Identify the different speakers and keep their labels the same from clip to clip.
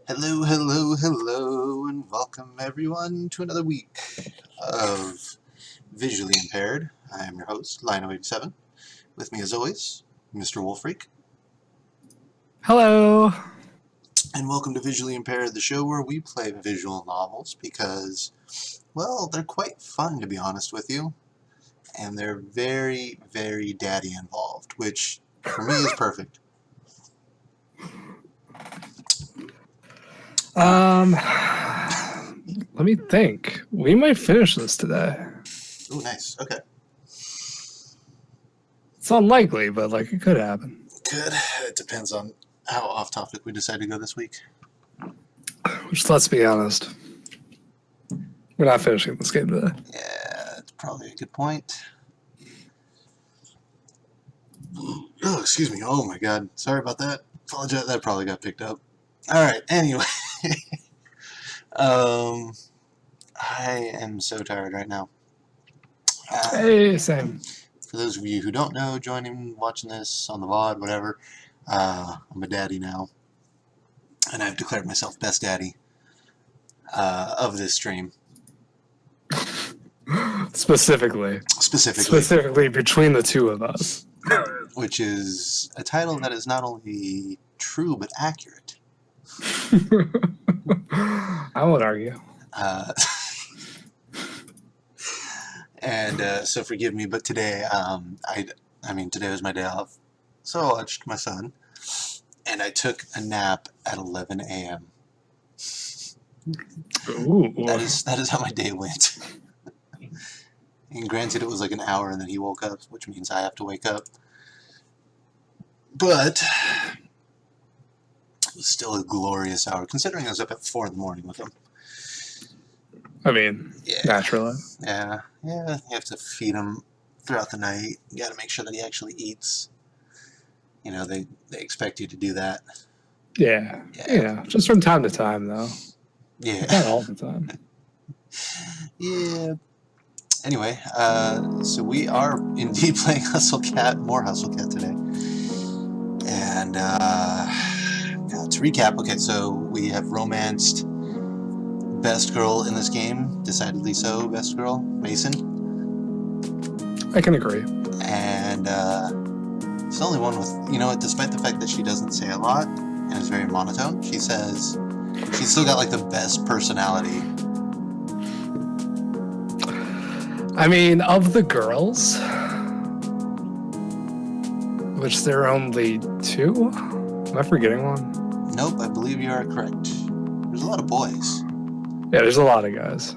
Speaker 1: Hello, hello, hello, and welcome everyone to another week of Visually Impaired. I am your host, Lino87. With me as always, Mr. Wolfreak.
Speaker 2: Hello.
Speaker 1: And welcome to Visually Impaired, the show where we play visual novels because, well, they're quite fun to be honest with you. And they're very, very daddy involved, which for me is perfect.
Speaker 2: Let me think. We might finish this today.
Speaker 1: Oh, nice. Okay.
Speaker 2: It's unlikely, but like it could happen.
Speaker 1: Good. It depends on how off topic we decide to go this week.
Speaker 2: Which, let's be honest, we're not finishing this game today.
Speaker 1: Yeah, that's probably a good point. Oh, excuse me. Oh my god. Sorry about that. Apologize. That probably got picked up. Alright, anyway. I am so tired right now.
Speaker 2: Hey, same.
Speaker 1: For those of you who don't know, joining, watching this on the VOD, whatever, I'm a daddy now. And I've declared myself best daddy of this stream.
Speaker 2: Specifically between the two of us.
Speaker 1: Which is a title that is not only true, but accurate.
Speaker 2: I won't argue.
Speaker 1: So forgive me, but today, today was my day off. So I watched my son, and I took a nap at 11 a.m.
Speaker 2: Ooh.
Speaker 1: That is how my day went. And granted, it was like an hour, and then he woke up, which means I have to wake up. But it was still a glorious hour, considering I was up at 4 in the morning with him.
Speaker 2: I mean, yeah. Naturally.
Speaker 1: Yeah. You have to feed him throughout the night. You got to make sure that he actually eats. You know, they expect you to do that.
Speaker 2: Yeah. Just from time to time, though.
Speaker 1: Yeah.
Speaker 2: Not all the time.
Speaker 1: Yeah. Anyway, so we are indeed playing more Hustle Cat today. And, to recap, okay, so we have romanced best girl in this game, decidedly so, best girl, Mason.
Speaker 2: I can agree.
Speaker 1: And, it's the only one with, despite the fact that she doesn't say a lot and is very monotone, she says she's still got, like, the best personality.
Speaker 2: I mean, of the girls, which there are only 2? Am I forgetting one?
Speaker 1: Nope, I believe you are correct. There's a lot of boys.
Speaker 2: Yeah, there's a lot of guys.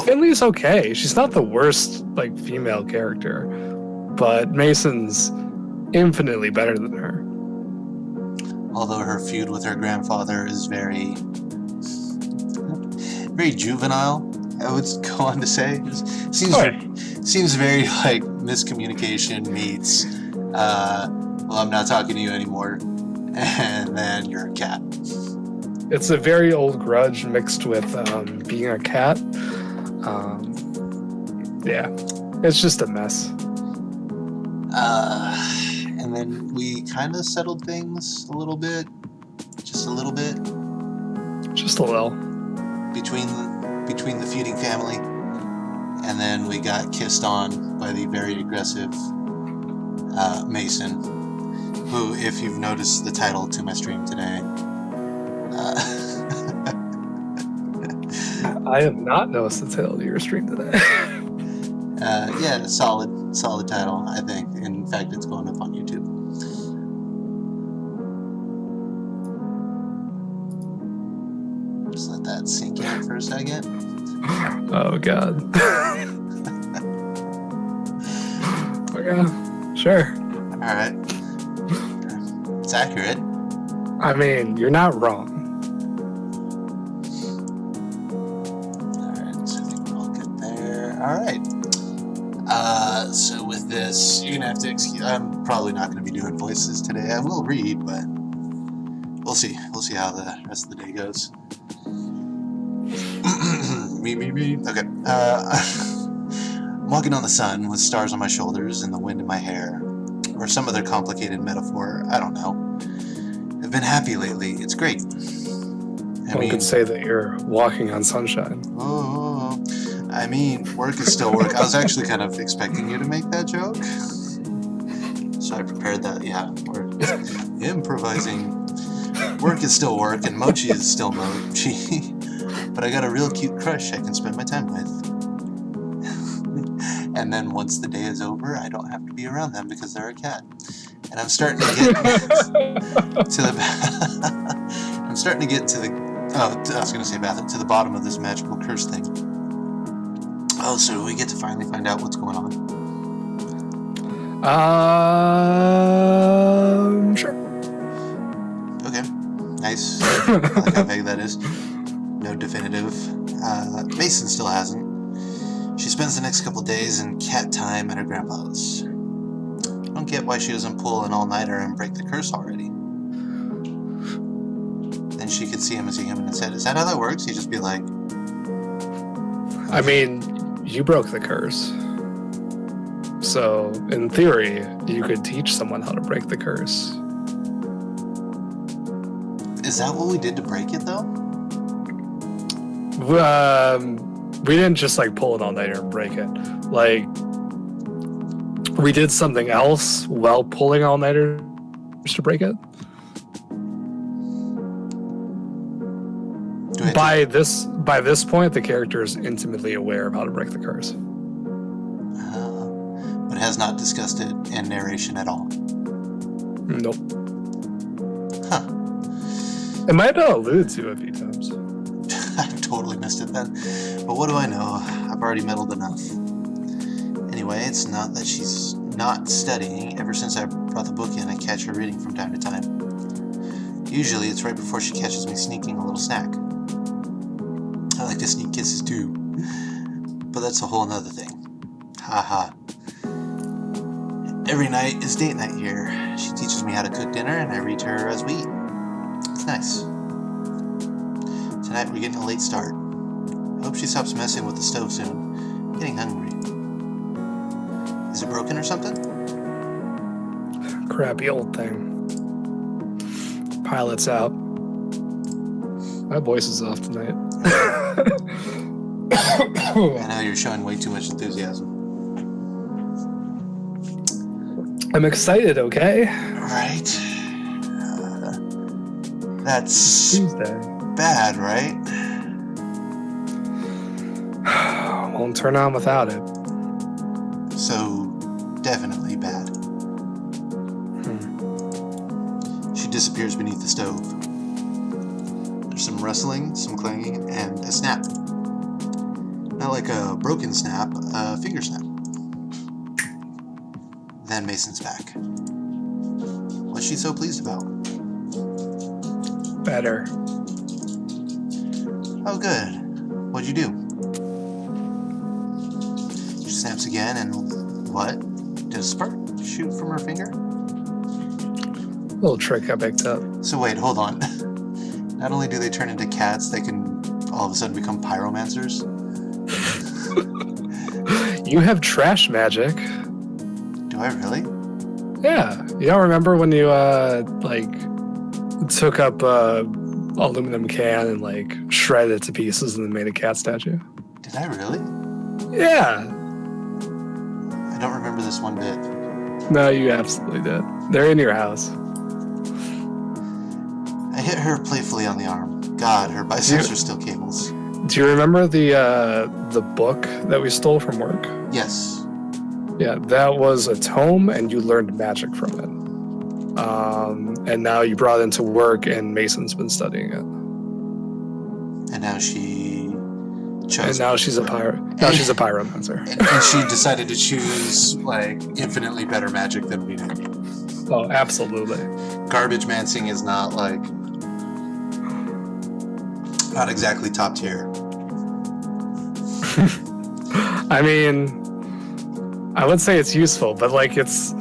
Speaker 2: Finley's okay. She's not the worst, female character. But Mason's infinitely better than her.
Speaker 1: Although her feud with her grandfather is very, very juvenile, I would go on to say. Seems very like miscommunication meets, I'm not talking to you anymore, and then you're a cat.
Speaker 2: It's a very old grudge mixed with being a cat. It's just a mess.
Speaker 1: And then we kind of settled things a little bit. Just a little bit.
Speaker 2: Just a little.
Speaker 1: Between the feuding family. And then we got kissed on by the very aggressive Mason, who, if you've noticed the title to my stream today,
Speaker 2: I have not noticed the title of your stream today.
Speaker 1: Yeah, solid title, I think. In fact, it's going up on YouTube. Just let that sink in for a second.
Speaker 2: Oh god. Okay, sure.
Speaker 1: All right. It's accurate.
Speaker 2: I mean, you're not wrong.
Speaker 1: All right, so I think we're all good there. All right. So with this, you're gonna have to excuse. I'm probably not gonna be doing voices today. I will read, but we'll see. We'll see how the rest of the day goes. Me. Okay. I'm walking on the sun with stars on my shoulders and the wind in my hair, or some other complicated metaphor. I don't know. I've been happy lately. It's great.
Speaker 2: One could say that you're walking on sunshine.
Speaker 1: Oh, I mean, work is still work. I was actually kind of expecting you to make that joke, so I prepared that. Yeah, we're improvising. Work is still work, and mochi is still mochi. But I got a real cute crush I can spend my time with. And then once the day is over, I don't have to be around them because they're a cat. And I'm starting to get to the. I'm starting to get to the. Oh, I was going to say bathroom, to the bottom of this magical curse thing. Oh, so we get to finally find out what's going on.
Speaker 2: Sure.
Speaker 1: Okay, nice. I like how vague that is. No definitive. Mason still hasn't. She spends the next couple days in cat time at her grandpa's. I don't get why she doesn't pull an all-nighter and break the curse already. Then she could see him as he came in and said, "Is that how that works?" He'd just be like...
Speaker 2: I mean, you broke the curse. So, in theory, you could teach someone how to break the curse.
Speaker 1: Is that what we did to break it, though?
Speaker 2: We didn't just like pull it all nighter and break it. Like, we did something else while pulling all nighters to break it. By this point, the character is intimately aware of how to break the curse.
Speaker 1: But has not discussed it in narration at all.
Speaker 2: Nope.
Speaker 1: Huh.
Speaker 2: It might have alluded to it a few times.
Speaker 1: I've totally missed it then. But what do I know? I've already meddled enough. Anyway, it's not that she's not studying. Ever since I brought the book in, I catch her reading from time to time. Usually it's right before she catches me sneaking a little snack. I like to sneak kisses too. But that's a whole nother thing. Haha. Every night is date night here. She teaches me how to cook dinner and I read to her as we eat. It's nice. Tonight we're getting a late start. I hope she stops messing with the stove soon. I'm getting hungry. Is it broken or something?
Speaker 2: Crappy old thing. Pilot's out. My voice is off tonight.
Speaker 1: I know you're showing way too much enthusiasm.
Speaker 2: I'm excited, okay?
Speaker 1: Right. That's
Speaker 2: Tuesday.
Speaker 1: bad, right?
Speaker 2: Won't turn on without it.
Speaker 1: So, definitely bad. She disappears beneath the stove. There's some rustling, some clanging, and a snap. Not like a broken snap, a finger snap. Then Mason's back. What's she so pleased about?
Speaker 2: Better.
Speaker 1: Oh, good. What'd you do? She snaps again, and what? Did a spark shoot from her finger?
Speaker 2: Little trick I picked up.
Speaker 1: So wait, hold on. Not only do they turn into cats, they can all of a sudden become pyromancers.
Speaker 2: You have trash magic.
Speaker 1: Do I really?
Speaker 2: Yeah. You don't remember when you took up a aluminum can and like shredded it to pieces and then made a cat statue?
Speaker 1: Did I really?
Speaker 2: Yeah.
Speaker 1: I don't remember this one bit.
Speaker 2: No, you absolutely did. They're in your house.
Speaker 1: I hit her playfully on the arm. God, her biceps are still cables.
Speaker 2: Do you remember the book that we stole from work?
Speaker 1: Yes.
Speaker 2: Yeah, that was a tome, and you learned magic from it. And now you brought it into work, and Mason's been studying it.
Speaker 1: And now she chose.
Speaker 2: And now she's a pirate. Now she's a pyromancer.
Speaker 1: And she decided to choose like infinitely better magic than we did.
Speaker 2: Oh, absolutely.
Speaker 1: Garbage mancing is not like not exactly top tier.
Speaker 2: I mean, I would say it's useful, but like it's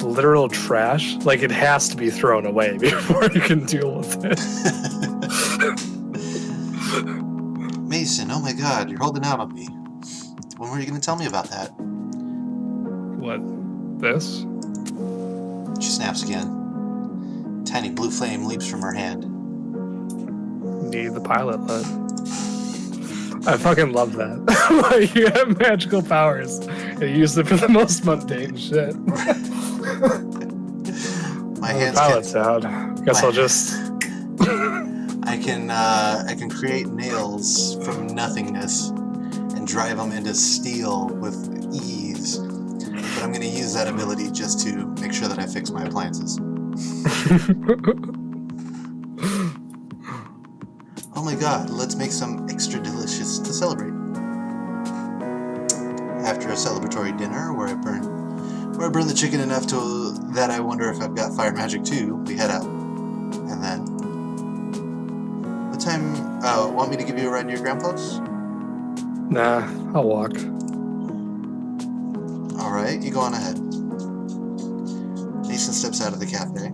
Speaker 2: literal trash. Like it has to be thrown away before you can deal with it.
Speaker 1: Mason, oh my god, you're holding out on me. When were you going to tell me about that?
Speaker 2: What? This?
Speaker 1: She snaps again. Tiny blue flame leaps from her hand.
Speaker 2: Need the pilot lit. I fucking love that. Like, you have magical powers and you use it for the most mundane shit.
Speaker 1: My hands
Speaker 2: pilot's out. Guess I'll just...
Speaker 1: I can create nails from nothingness and drive them into steel with ease. But I'm going to use that ability just to make sure that I fix my appliances. Oh my god, let's make some extra delicious to celebrate. After a celebratory dinner where I burn the chicken enough that I wonder if I've got fire magic too, we head out. And then... What time... want me to give you a ride to your grandpa's?
Speaker 2: Nah, I'll walk.
Speaker 1: Alright, you go on ahead. Mason steps out of the cafe.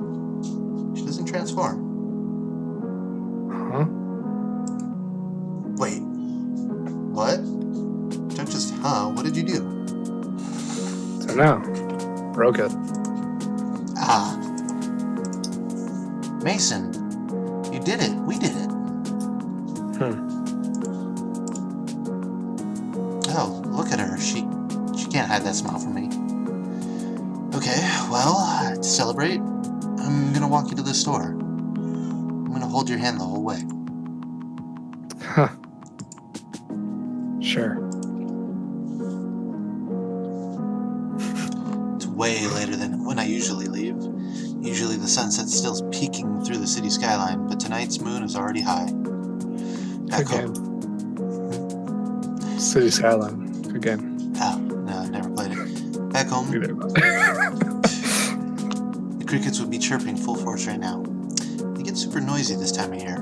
Speaker 1: She doesn't transform.
Speaker 2: Huh?
Speaker 1: Wait. What? Don't just, what did you do?
Speaker 2: Don't know. Broke it.
Speaker 1: Ah. Mason, you did it. We did it. Oh, look at her. She can't hide that smile from me. Okay, well, to celebrate, I'm gonna walk you to the store. I'm gonna hold your hand the whole way.
Speaker 2: Huh. Sure.
Speaker 1: It's way later than when I usually leave. Usually the sunset's still peeking through the city skyline, but tonight's moon is already high. Back home.
Speaker 2: City Skyline. Good game.
Speaker 1: Oh, no, I never played it. Back home, the crickets would be chirping full force right now. They get super noisy this time of year.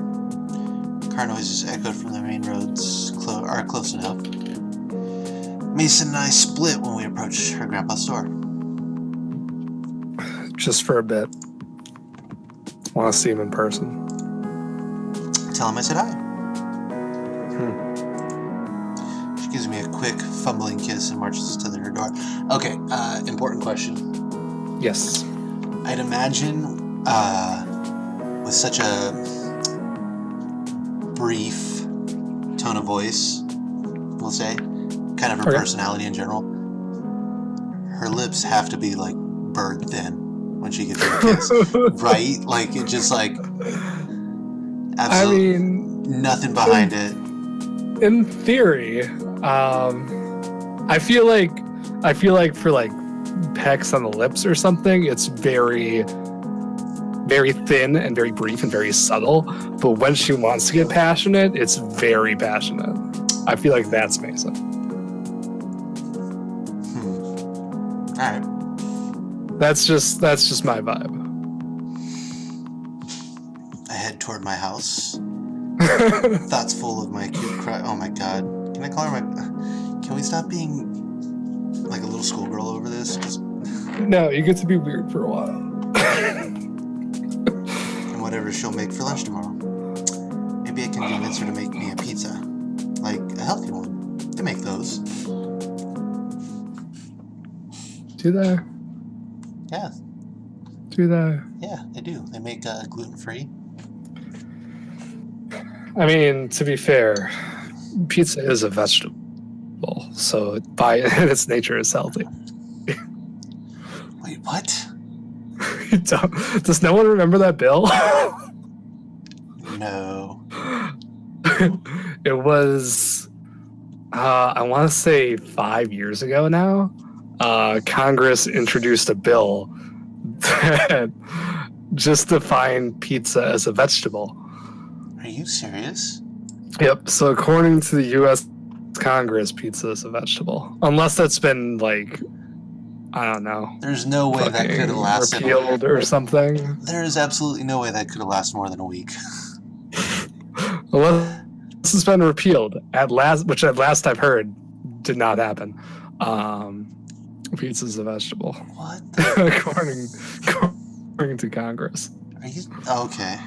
Speaker 1: Car noises echoed from the main roads are close enough. Mason and I split when we approached her grandpa's store.
Speaker 2: Just for a bit. Want to see him in person.
Speaker 1: Tell him I said hi. She gives me a quick, fumbling kiss and marches to her door. Okay, important question.
Speaker 2: Yes.
Speaker 1: I'd imagine, with such a brief tone of voice, we'll say, kind of her personality in general, her lips have to be like bird thin when she gets a kiss, right? Like it just like absolutely nothing behind it.
Speaker 2: In theory, I feel like for like pecks on the lips or something, it's very, very thin and very brief and very subtle. But when she wants to get passionate, it's very passionate. I feel like that's Mason.
Speaker 1: All right.
Speaker 2: That's just my vibe.
Speaker 1: I head toward my house. Thoughts full of my cute cry. Oh my god. Can I call her my... Can we stop being like a little schoolgirl over this? Just...
Speaker 2: No, you get to be weird for a while.
Speaker 1: And whatever she'll make for lunch tomorrow. Maybe I can convince her to make me a pizza. Like a healthy one. They make those.
Speaker 2: Do they?
Speaker 1: Yeah.
Speaker 2: Do they?
Speaker 1: Yeah, they do. They make gluten-free.
Speaker 2: I mean, to be fair, pizza is a vegetable, so by its nature is healthy.
Speaker 1: Wait, what?
Speaker 2: Does no one remember that bill?
Speaker 1: No.
Speaker 2: It was, I want to say 5 years ago now. Congress introduced a bill that just defined pizza as a vegetable.
Speaker 1: Are you serious?
Speaker 2: Yep. So according to the U.S. Congress, pizza is a vegetable, unless that's been like, I don't know.
Speaker 1: There's no way that could have lasted.
Speaker 2: Repealed or something.
Speaker 1: There is absolutely no way that could have lasted more than a week.
Speaker 2: Unless this has been repealed at last, which at last I've heard did not happen. Pizza is a vegetable.
Speaker 1: What?
Speaker 2: according to Congress.
Speaker 1: Are you okay?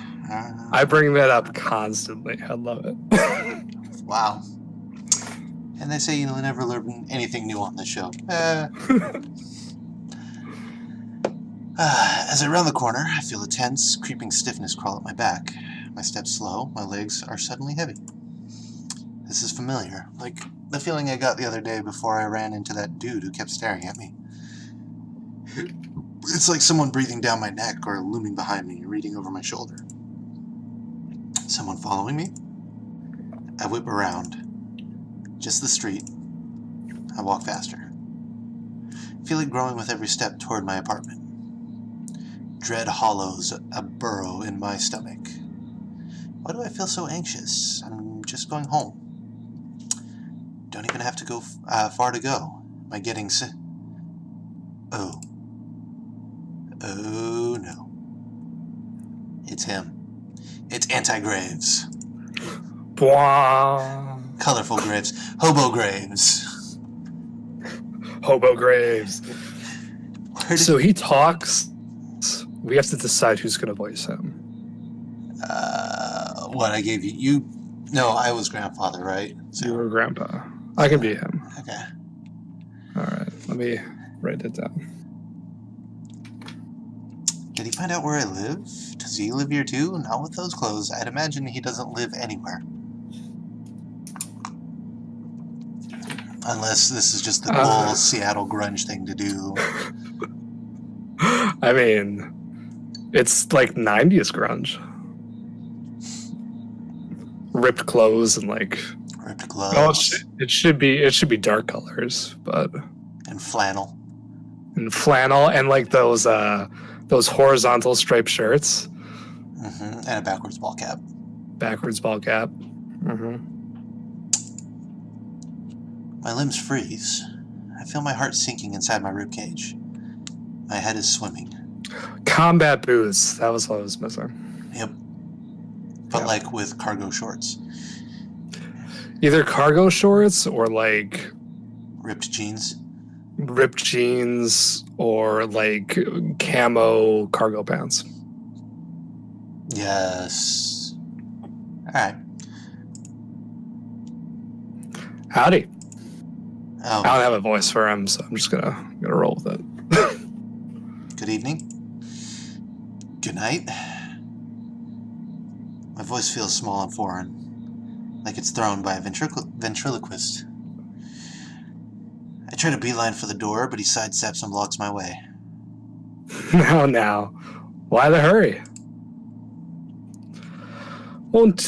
Speaker 2: I bring that up constantly. I love it.
Speaker 1: Wow. And they say you'll never learn anything new on this show. As I round the corner, I feel a tense, creeping stiffness crawl up my back. My steps slow, my legs are suddenly heavy. This is familiar, like the feeling I got the other day before I ran into that dude who kept staring at me. It's like someone breathing down my neck or looming behind me, reading over my shoulder. Someone following me? I whip around. Just the street. I walk faster. I feel it growing with every step toward my apartment. Dread hollows a burrow in my stomach. Why do I feel so anxious? I'm just going home. Don't even have to go far to go. Am I getting sick? Oh. Oh no. It's him. It's Anti-Graves.
Speaker 2: Bwah.
Speaker 1: Colorful graves. Hobo Graves.
Speaker 2: Hobo Graves. So he talks. We have to decide who's going to voice him.
Speaker 1: What I gave you? No, I was grandfather, right?
Speaker 2: So you were grandpa. I can be him.
Speaker 1: Okay.
Speaker 2: All right. Let me write it down.
Speaker 1: Did he find out where I live? Does he live here too? Not with those clothes. I'd imagine he doesn't live anywhere. Unless this is just the cool Seattle grunge thing to do.
Speaker 2: I mean, it's like 90s grunge. Ripped clothes and like
Speaker 1: ripped clothes.
Speaker 2: Oh, it should be dark colors, but
Speaker 1: and flannel.
Speaker 2: And like those horizontal striped shirts.
Speaker 1: Mm-hmm. And a backwards ball cap.
Speaker 2: Mm-hmm.
Speaker 1: My limbs freeze. I feel my heart sinking inside my ribcage. My head is swimming.
Speaker 2: Combat boots. That was what I was missing.
Speaker 1: Yep. But like with cargo shorts.
Speaker 2: Either cargo shorts or like
Speaker 1: ripped jeans
Speaker 2: or like camo cargo pants.
Speaker 1: Yes. All right.
Speaker 2: Howdy.
Speaker 1: Oh.
Speaker 2: I don't have a voice for him, so I'm just gonna roll with it.
Speaker 1: Good evening. Good night. My voice feels small and foreign, like it's thrown by a ventriloquist. I try to beeline for the door, but he sidesteps and blocks my way.
Speaker 2: Now, why the hurry? Won't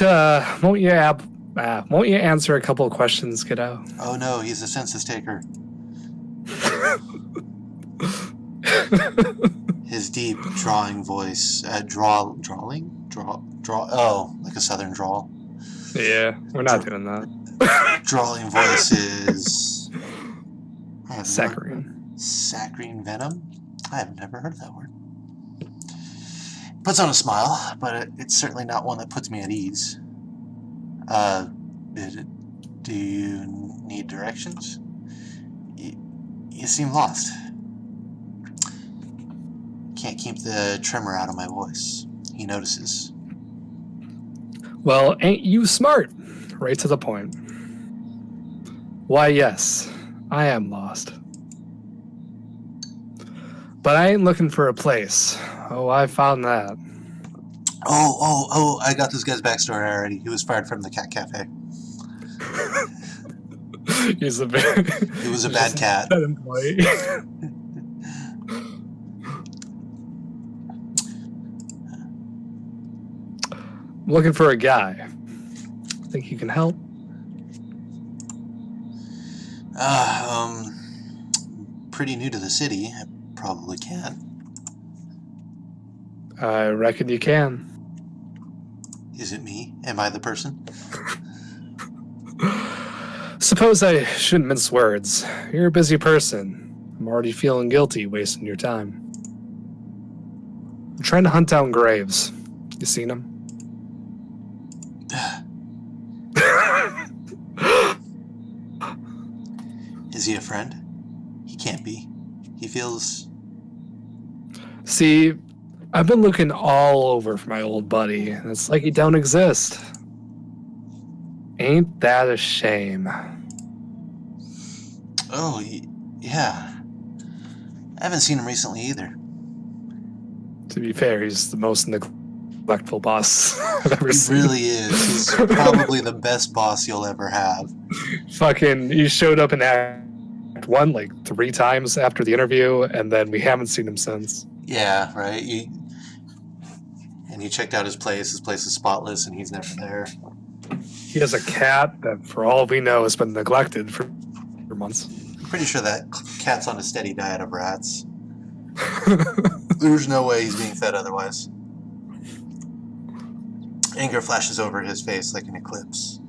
Speaker 2: you answer a couple of questions, kiddo?
Speaker 1: Oh no, he's a census taker. His deep, drawing voice, like a southern drawl.
Speaker 2: Yeah, we're not doing that.
Speaker 1: Drawling voice is...
Speaker 2: Saccharine
Speaker 1: venom? I have never heard of that word. Puts on a smile, but it's certainly not one that puts me at ease. Do you need directions? You seem lost. Can't keep the tremor out of my voice. He notices.
Speaker 2: Well, ain't you smart? Right to the point. Why, yes, I am lost. But I ain't looking for a place. Oh, I found that.
Speaker 1: Oh, I got this guy's backstory already. He was fired from the cat cafe.
Speaker 2: He was a
Speaker 1: bad cat.
Speaker 2: Bad employee. Looking for a guy. Think you can help?
Speaker 1: Pretty new to the city. I probably can.
Speaker 2: I reckon you can.
Speaker 1: Is it me? Am I the person?
Speaker 2: Suppose I shouldn't mince words. You're a busy person. I'm already feeling guilty wasting your time. I'm trying to hunt down Graves. You seen him?
Speaker 1: Is he a friend? He can't be. He feels...
Speaker 2: See, I've been looking all over for my old buddy, and it's like he don't exist. Ain't that a shame?
Speaker 1: Oh, yeah. I haven't seen him recently either.
Speaker 2: To be fair, he's the most neglectful boss I've ever seen.
Speaker 1: He really is. He's probably the best boss you'll ever have.
Speaker 2: Fucking, he showed up in Act 1 like 3 times after the interview, and then we haven't seen him since.
Speaker 1: Yeah, right? And you checked out his place. His place is spotless, and he's never there.
Speaker 2: He has a cat that, for all we know, has been neglected for months.
Speaker 1: I'm pretty sure that cat's on a steady diet of rats. There's no way he's being fed otherwise. Anger flashes over his face like an eclipse,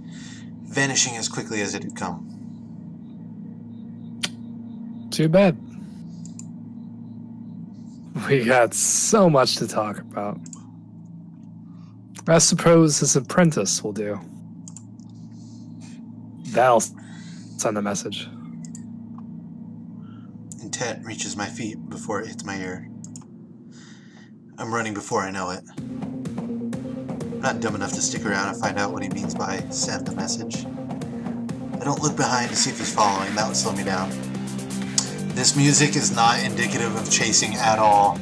Speaker 1: vanishing as quickly as it had come.
Speaker 2: Too bad. We got so much to talk about. I suppose his apprentice will do. That'll send a message.
Speaker 1: Intent reaches my feet before it hits my ear. I'm running before I know it. I'm not dumb enough to stick around and find out what he means by send the message. I don't look behind to see if he's following. That would slow me down. This music is not indicative of chasing at all.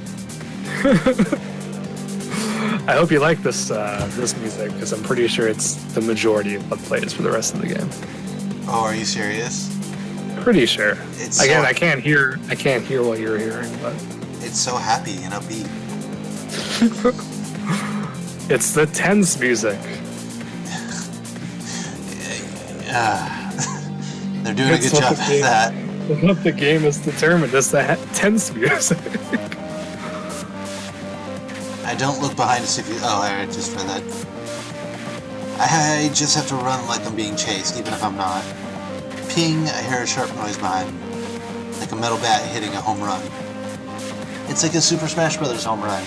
Speaker 2: I hope you like this music, because I'm pretty sure it's the majority of what plays for the rest of the game.
Speaker 1: Oh, are you serious?
Speaker 2: Pretty sure.
Speaker 1: It's
Speaker 2: Again,
Speaker 1: so,
Speaker 2: I can't hear what you're hearing, but
Speaker 1: it's so happy and upbeat.
Speaker 2: it's the tense music.
Speaker 1: They're doing a good job at that.
Speaker 2: What the game is determined is the tense music.
Speaker 1: I don't look behind to see if you... Oh, I just read that. I just have to run like I'm being chased, even if I'm not. Ping, I hear a sharp noise behind me. Like a metal bat hitting a home run. It's like a Super Smash Bros. Home run.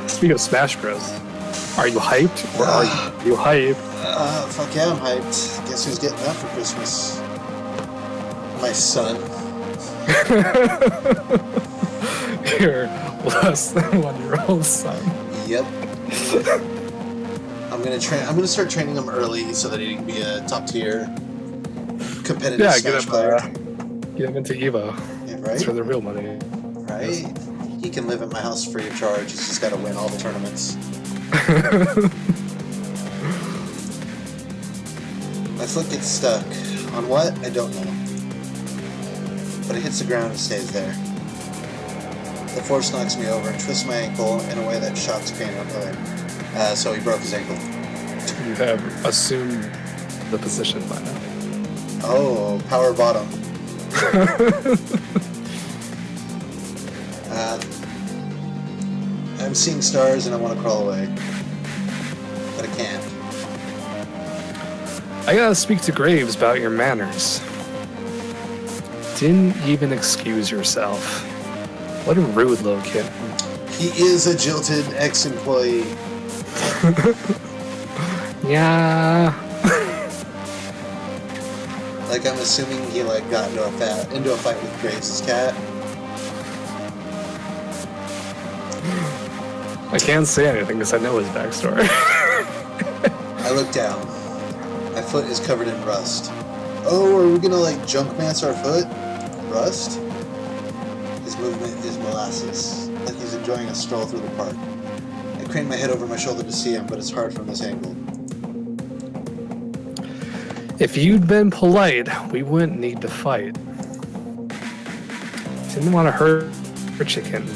Speaker 2: Speaking of Smash Bros, are you hyped? Or are you hyped?
Speaker 1: Fuck yeah, I'm hyped. Guess who's getting that for Christmas? My son.
Speaker 2: Your less than 1-year-old son.
Speaker 1: Yep. I'm gonna start training him early so that he can be a top tier competitive Smash player.
Speaker 2: Get him into Evo.
Speaker 1: Yeah, right?
Speaker 2: That's for the real money.
Speaker 1: Right? He can live at my house free of charge. He's just gotta win all the tournaments. My foot gets stuck. On what? I don't know. But it hits the ground and stays there. The force knocks me over and twists my ankle in a way that shocks pain away. So he broke his ankle.
Speaker 2: You have assumed the position by now.
Speaker 1: Oh, power bottom. I'm seeing stars and I want to crawl away. But I can't.
Speaker 2: I gotta speak to Graves about your manners. Didn't even excuse yourself. What a rude little kid.
Speaker 1: He is a jilted ex-employee.
Speaker 2: Yeah.
Speaker 1: Like, I'm assuming he got into a fight with Graves' cat.
Speaker 2: I can't say anything because I know his backstory.
Speaker 1: I look down. My foot is covered in rust. Oh, are we gonna junk mance our foot? Rust? His movement is molasses, like he's enjoying a stroll through the park. I crane my head over my shoulder to see him, but it's hard from this angle.
Speaker 2: If you'd been polite, we wouldn't need to fight. Didn't want to hurt a chicken.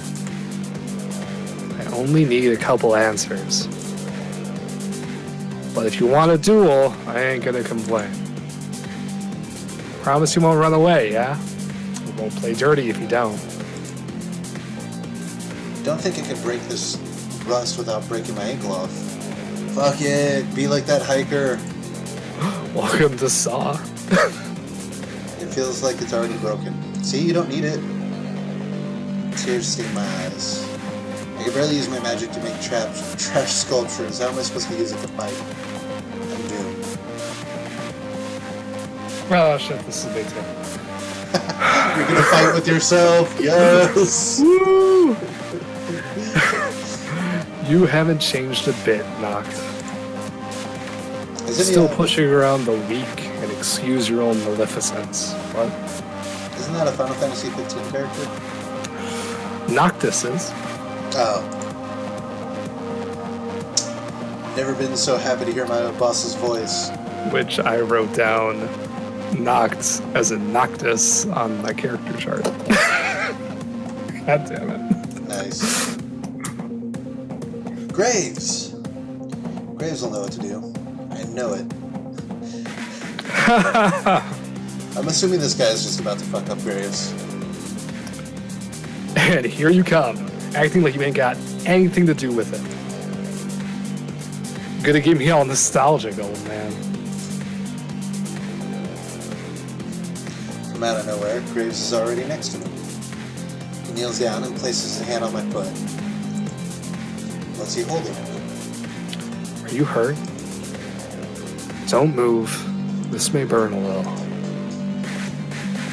Speaker 2: I only need a couple answers. But if you want a duel, I ain't gonna complain. Promise you won't run away, yeah? You won't play dirty if you don't.
Speaker 1: Don't think I can break this rust without breaking my ankle off. Fuck it, be like that hiker.
Speaker 2: Welcome to Saw.
Speaker 1: It feels like it's already broken. See, you don't need it. Tears sting my eyes. I can barely use my magic to make trash sculptures. How am I supposed to use it to fight? I'm doomed.
Speaker 2: Oh shit, this is a big time.
Speaker 1: You're gonna fight with yourself? Yes!
Speaker 2: Woo! You haven't changed a bit, Noct. Still pushing around the weak and excuse your own maleficence. What?
Speaker 1: Isn't that a Final Fantasy 15 character?
Speaker 2: Noctis is.
Speaker 1: Oh. Never been so happy to hear my boss's voice.
Speaker 2: Which I wrote down Noct as in Noctis on my character chart. God damn it.
Speaker 1: Nice. Graves! Graves will know what to do. I know it. I'm assuming this guy is just about to fuck up Graves.
Speaker 2: And here you come, acting like you ain't got anything to do with it. Gonna get me all nostalgic, old man.
Speaker 1: From out of nowhere, Graves is already next to me. He kneels down and places his hand on my foot. What's he holding?
Speaker 2: Are you hurt? Don't move. This may burn a little.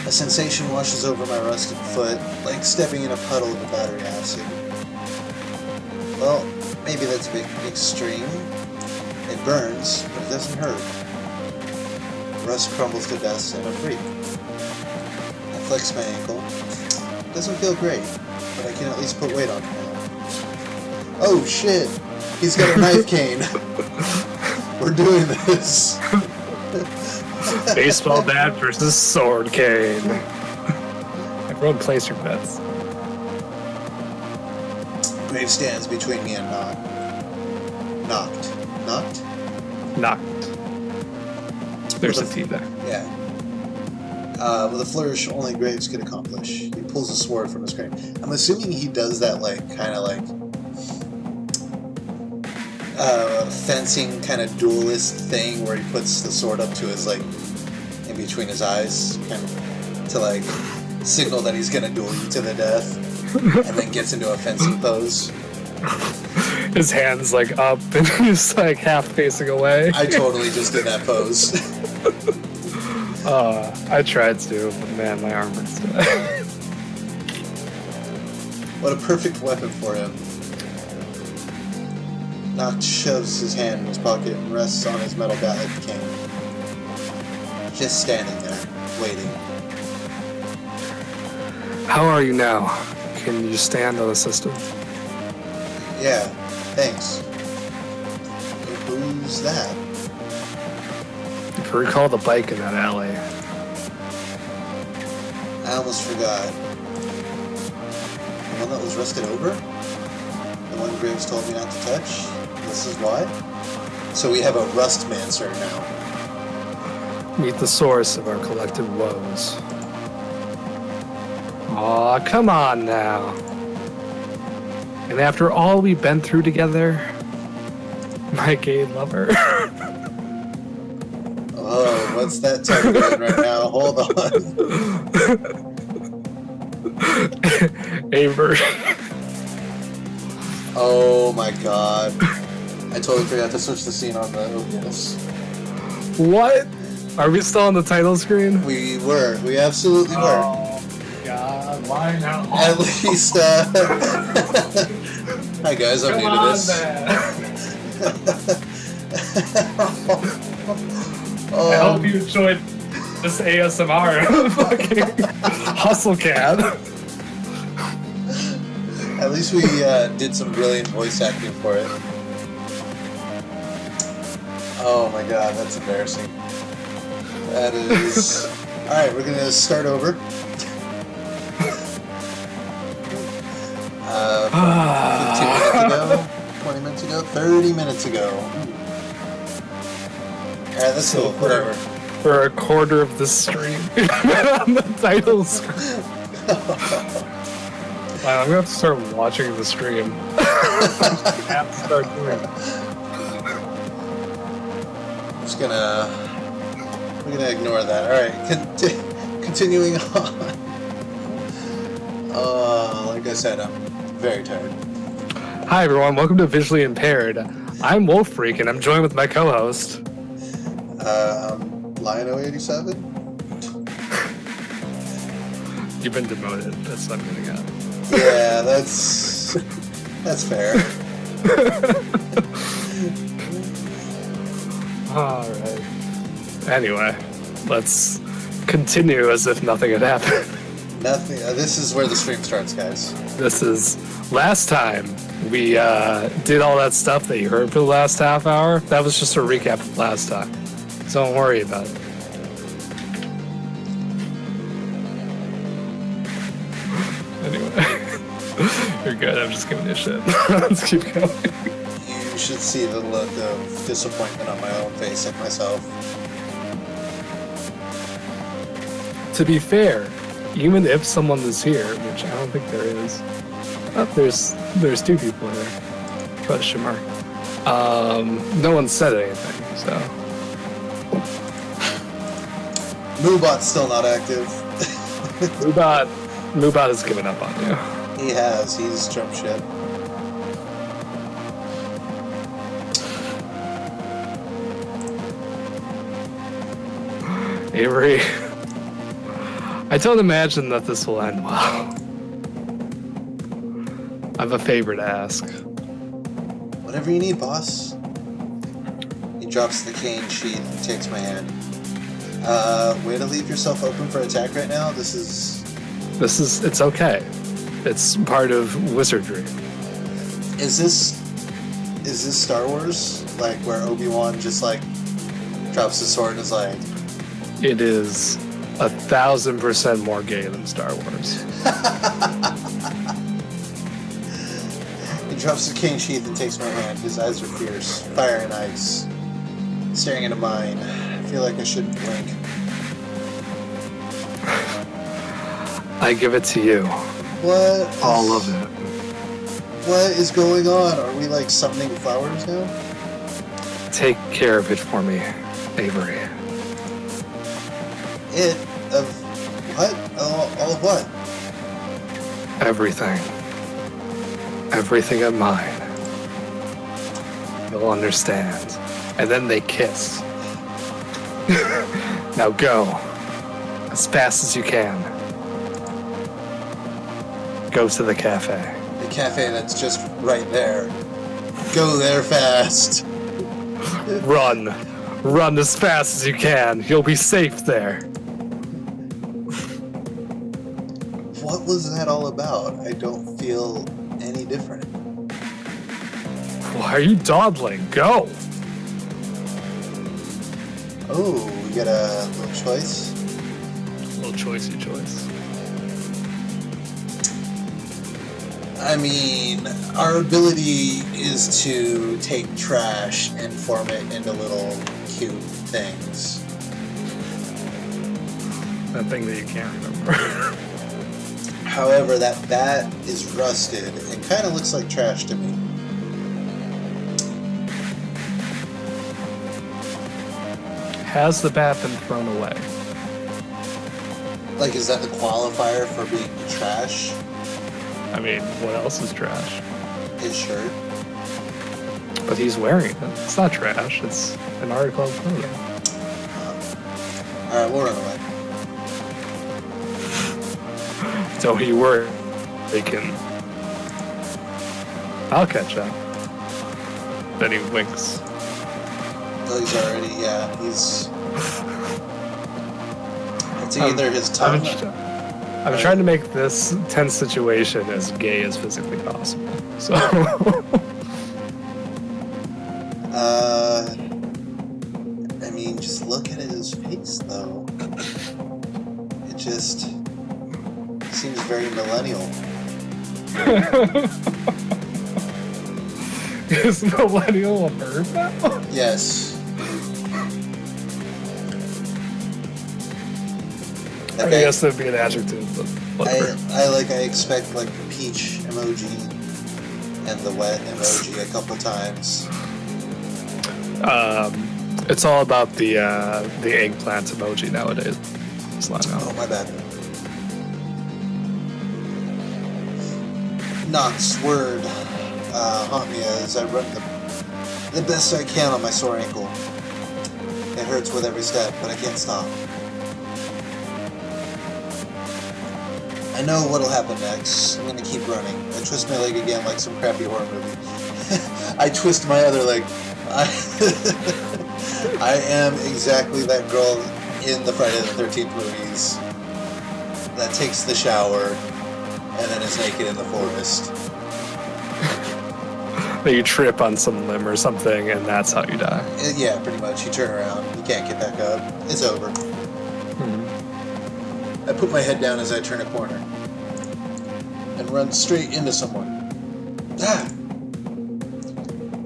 Speaker 1: A sensation washes over my rusted foot, like stepping in a puddle of battery acid. Well, maybe that's a bit extreme. It burns, but it doesn't hurt. Rust crumbles to dust and I'm free. I flex my ankle. It doesn't feel great, but I can at least put weight on it now. Oh shit! He's got a knife cane! We're doing this!
Speaker 2: Baseball bat versus sword cane. Everyone place your bets.
Speaker 1: Grave stands between me and Knocked.
Speaker 2: Knocked. There's a T there.
Speaker 1: Yeah. With a flourish only Graves could accomplish. He pulls a sword from his crane. I'm assuming he does that kind of fencing kind of duelist thing where he puts the sword up to his in between his eyes, kind of to signal that he's gonna duel you to the death, and then gets into a fencing pose.
Speaker 2: His hands up and he's half facing away.
Speaker 1: I totally just did that pose.
Speaker 2: I tried to, but man, my arm hurts today.
Speaker 1: What a perfect weapon for him. Noct shoves his hand in his pocket and rests on his metal bat like a cane. Just standing there, waiting.
Speaker 2: How are you now? Can you stand unassisted?
Speaker 1: Yeah, thanks. Who's that?
Speaker 2: If you recall the bike in that alley.
Speaker 1: I almost forgot. The one that was rusted over? The one Graves told me not to touch? This is why? So we have a Rustmancer now.
Speaker 2: Meet the source of our collective woes. Aw, come on now. And after all we've been through together, my gay lover.
Speaker 1: Oh, what's that type doing right now? Hold on.
Speaker 2: Avery.
Speaker 1: Oh my god. I totally forgot to switch the scene on the OBS.
Speaker 2: What? Are we still on the title screen?
Speaker 1: We were. We absolutely were.
Speaker 2: Oh, God. Why now?
Speaker 1: At least, Hi guys, I'm new to this.
Speaker 2: I hope you enjoyed this ASMR. Fucking hustle cat.
Speaker 1: At least we did some brilliant voice acting for it. Oh my god, that's embarrassing. That is... Alright, we're gonna start over. 15 minutes ago. about 30 minutes ago. Alright, that's cool. Whatever.
Speaker 2: For a quarter of the stream. On the title screen. Wow, I'm gonna have to start watching the stream. I have to start doing it.
Speaker 1: We're gonna ignore that. Alright, continuing on. Like I said, I'm very tired.
Speaker 2: Hi everyone, welcome to Visually Impaired. I'm Wolf Freak and I'm joined with my co-host.
Speaker 1: I'm Lion087.
Speaker 2: You've been demoted, that's what I'm getting at.
Speaker 1: Yeah, that's fair.
Speaker 2: Alright. Anyway, let's continue as if nothing had happened.
Speaker 1: Nothing. This is where the stream starts, guys.
Speaker 2: This is last time we did all that stuff that you heard for the last half hour. That was just a recap of last time. So don't worry about it. Anyway, you're good. I'm just giving you shit. Let's keep going.
Speaker 1: You should see the look of disappointment on my own face at myself.
Speaker 2: To be fair, even if someone is here, which I don't think there is. Oh, there's two people here. Question mark. No one said anything, so.
Speaker 1: Moobot's still not active.
Speaker 2: Moobot has given up on you.
Speaker 1: He has. He's jumped ship.
Speaker 2: Avery, I don't imagine that this will end well. I have a favor to ask.
Speaker 1: Whatever you need, boss. He drops the cane sheath and takes my hand. Way to leave yourself open for attack right now?
Speaker 2: It's okay. It's part of wizardry.
Speaker 1: Is this Star Wars? Like, where Obi-Wan just, like, drops his sword and is like...
Speaker 2: It is 1,000% more gay than Star Wars.
Speaker 1: He drops the cane sheath and takes my hand. His eyes are fierce, fire and ice, staring into mine. I feel like I shouldn't blink.
Speaker 2: I give it to you.
Speaker 1: What?
Speaker 2: All of it.
Speaker 1: What is going on? Are we like summoning flowers now?
Speaker 2: Take care of it for me, Avery.
Speaker 1: It? Of what? All of what?
Speaker 2: Everything. Everything of mine. You'll understand. And then they kiss. Now go. As fast as you can. Go to the cafe.
Speaker 1: The cafe that's just right there. Go there fast.
Speaker 2: Run. Run as fast as you can. You'll be safe there.
Speaker 1: What was that all about? I don't feel any different.
Speaker 2: Why are you dawdling? Go.
Speaker 1: Oh, we get a little choice.
Speaker 2: Little choicey choice.
Speaker 1: I mean, our ability is to take trash and form it into little cute things.
Speaker 2: That thing that you can't remember.
Speaker 1: However, that bat is rusted and kind of looks like trash to me.
Speaker 2: Has the bat been thrown away?
Speaker 1: Like, is that the qualifier for being trash?
Speaker 2: I mean, what else is trash?
Speaker 1: His shirt?
Speaker 2: But he's wearing it. It's not trash. It's an article of clothing.
Speaker 1: Alright, we'll run away.
Speaker 2: Don't you worry. They can... I'll catch up. Then he winks.
Speaker 1: Oh, he's already, yeah, he's... It's either his tongue...
Speaker 2: I'm trying to make this tense situation as gay as physically possible. So...
Speaker 1: I mean, just look at his face, though. It just... seems very millennial.
Speaker 2: Is millennial a verb now?
Speaker 1: Yes.
Speaker 2: I guess that'd be an adjective, but whatever.
Speaker 1: I expect like the peach emoji and the wet emoji a couple times.
Speaker 2: It's all about the eggplant emoji nowadays.
Speaker 1: Oh, my bad. Knox word haunt me as I run the best I can on my sore ankle. It hurts with every step, but I can't stop. I know what'll happen next. I'm gonna keep running. I twist my leg again like some crappy horror movie. I twist my other leg. I am exactly that girl in the Friday the 13th movies that takes the shower and then is naked in the forest.
Speaker 2: That you trip on some limb or something, and that's how you die.
Speaker 1: Yeah, pretty much. You turn around, you can't get back up. It's over. I put my head down as I turn a corner and run straight into someone. Ah!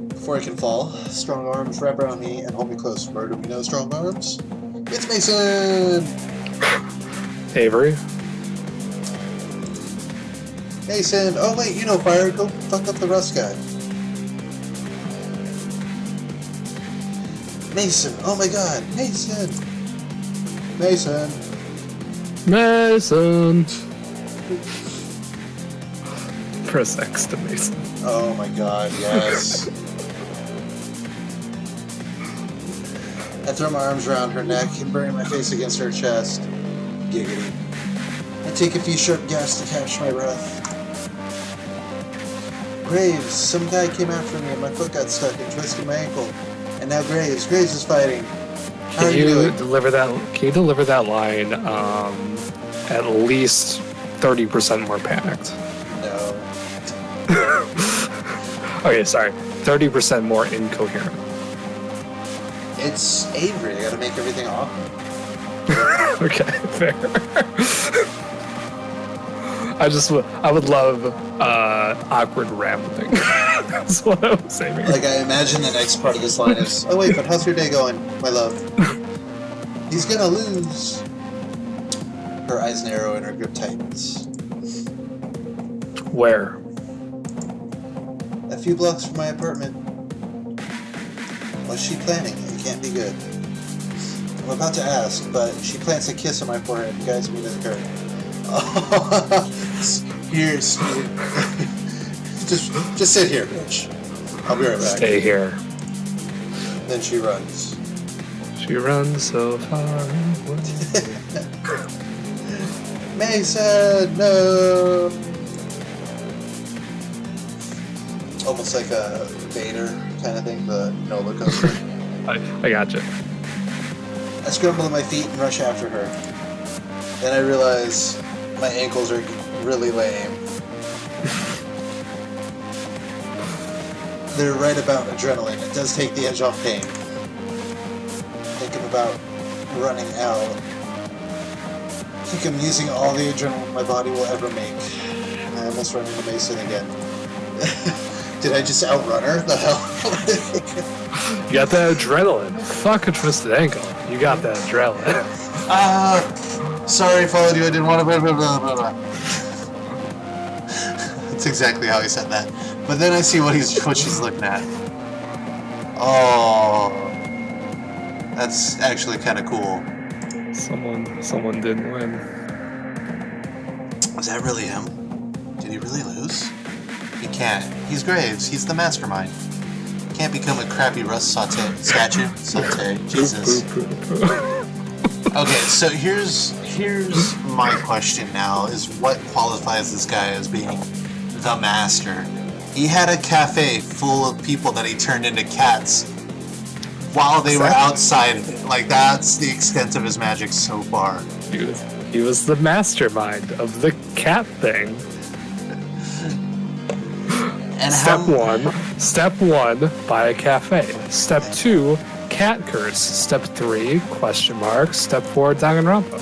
Speaker 1: Before I can fall, strong arms wrap around me and hold me close. Where do we know strong arms? It's Mason!
Speaker 2: Avery?
Speaker 1: Mason! Oh wait, you know fire. Go fuck up the rust guy. Mason! Oh my god! Mason! Mason!
Speaker 2: Mason! Press X to Mason.
Speaker 1: Oh my god, yes. I throw my arms around her neck and bury my face against her chest. Giggity. I take a few sharp gasps to catch my breath. Graves, some guy came after me and my foot got stuck and twisted my ankle. And now Graves is fighting. How are you doing?
Speaker 2: Deliver that? Can you deliver that line at least 30% more panicked?
Speaker 1: No.
Speaker 2: Okay, sorry. 30% more incoherent.
Speaker 1: It's Avery. I gotta make everything awkward.
Speaker 2: Okay, fair. I would love awkward rambling. That's what I was saying.
Speaker 1: Like, I imagine the next part of this line is, oh wait, but how's your day going, my love? He's gonna lose. Her eyes narrow and her grip tightens.
Speaker 2: Where?
Speaker 1: A few blocks from my apartment. What's she planning? It can't be good. I'm about to ask, but she plants a kiss on my forehead and guides me to the curb. Oh, here, just sit here, bitch. I'll be right back.
Speaker 2: Stay here.
Speaker 1: Then she runs.
Speaker 2: She runs so far away.
Speaker 1: Mason, no! Almost like a Vader kind of thing, the roller coaster.
Speaker 2: I gotcha.
Speaker 1: I scramble to my feet and rush after her. Then I realize my ankles are really lame. They're right about adrenaline. It does take the edge off pain. Thinking about running out. I think I'm using all the adrenaline my body will ever make. I almost run into Mason again. Did I just outrun her? The hell?
Speaker 2: You got that adrenaline. Fuck a twisted ankle. You got that adrenaline.
Speaker 1: Sorry, followed you. I didn't want to. Blah, blah, blah, blah, blah. That's exactly how he said that. But then I see what she's looking at. Oh, that's actually kind of cool.
Speaker 2: Someone didn't win.
Speaker 1: Was that really him? Did he really lose? He can't. He's Graves. He's the mastermind. Can't become a crappy rust statue. Jesus. Okay, so here's my question now: is what qualifies this guy as being the master? He had a cafe full of people that he turned into cats while they were outside. Like, that's the extent of his magic so far.
Speaker 2: He was the mastermind of the cat thing.
Speaker 1: And
Speaker 2: Step one, buy a cafe. Step 2, cat curse. Step 3, question mark. Step 4, Danganronpa.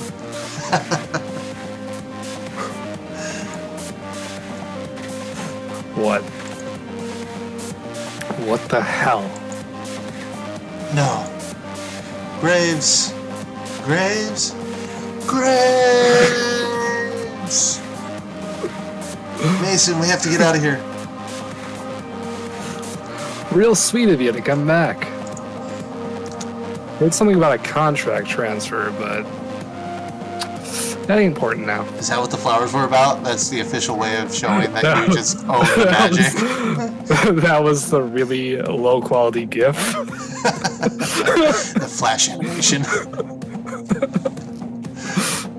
Speaker 2: What? What the hell?
Speaker 1: No. Graves. Graves. Graves! Mason, we have to get out of here.
Speaker 2: Real sweet of you to come back. Heard something about a contract transfer, but that ain't important now.
Speaker 1: Is that what the flowers were about? That's the official way of showing that you just own the magic.
Speaker 2: That was the really low quality GIF.
Speaker 1: The flash animation.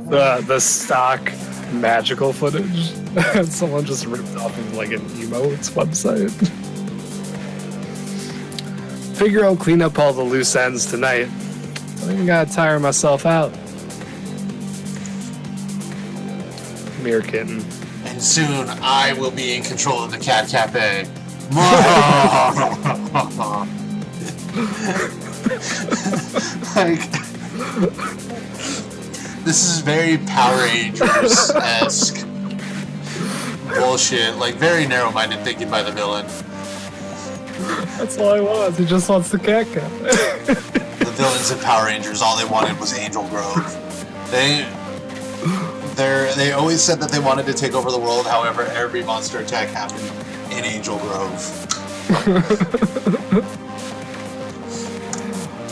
Speaker 2: The stock magical footage. Someone just ripped off of like an emotes website. Figure I'll clean up all the loose ends tonight. I even gotta tire myself out. Mere kitten.
Speaker 1: And soon I will be in control of the Cat Cafe. Like, this is very Power Rangers-esque bullshit. Like, very narrow-minded thinking by the villain.
Speaker 2: That's all he wants. He just wants the cat cafe.
Speaker 1: The villains in Power Rangers, all they wanted was Angel Grove. They always said that they wanted to take over the world. However, every monster attack happened in Angel Grove.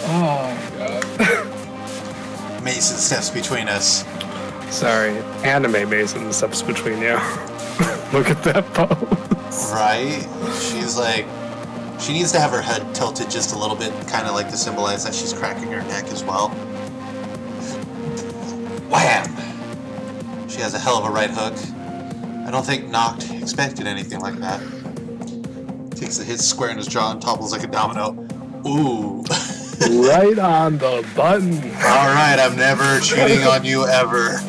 Speaker 2: Oh god.
Speaker 1: Mason steps between us.
Speaker 2: Sorry, anime Mason steps between you. Look at that pose.
Speaker 1: Right? She's like, she needs to have her head tilted just a little bit, kind of like to symbolize that she's cracking her neck as well. Wham! She has a hell of a right hook. I don't think Noct expected anything like that. Takes the hit square in his jaw and topples like a domino. Ooh.
Speaker 2: Right on the button.
Speaker 1: Alright, I'm never cheating on you ever.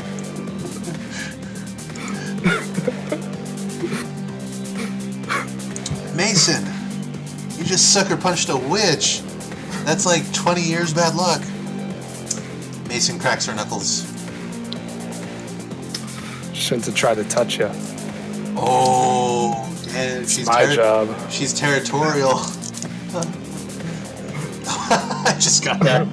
Speaker 1: Mason, you just sucker punched a witch. That's like 20 years bad luck. Mason cracks her knuckles.
Speaker 2: Shouldn't have tried to touch you.
Speaker 1: Oh, and she's
Speaker 2: My job.
Speaker 1: She's territorial. I just got that.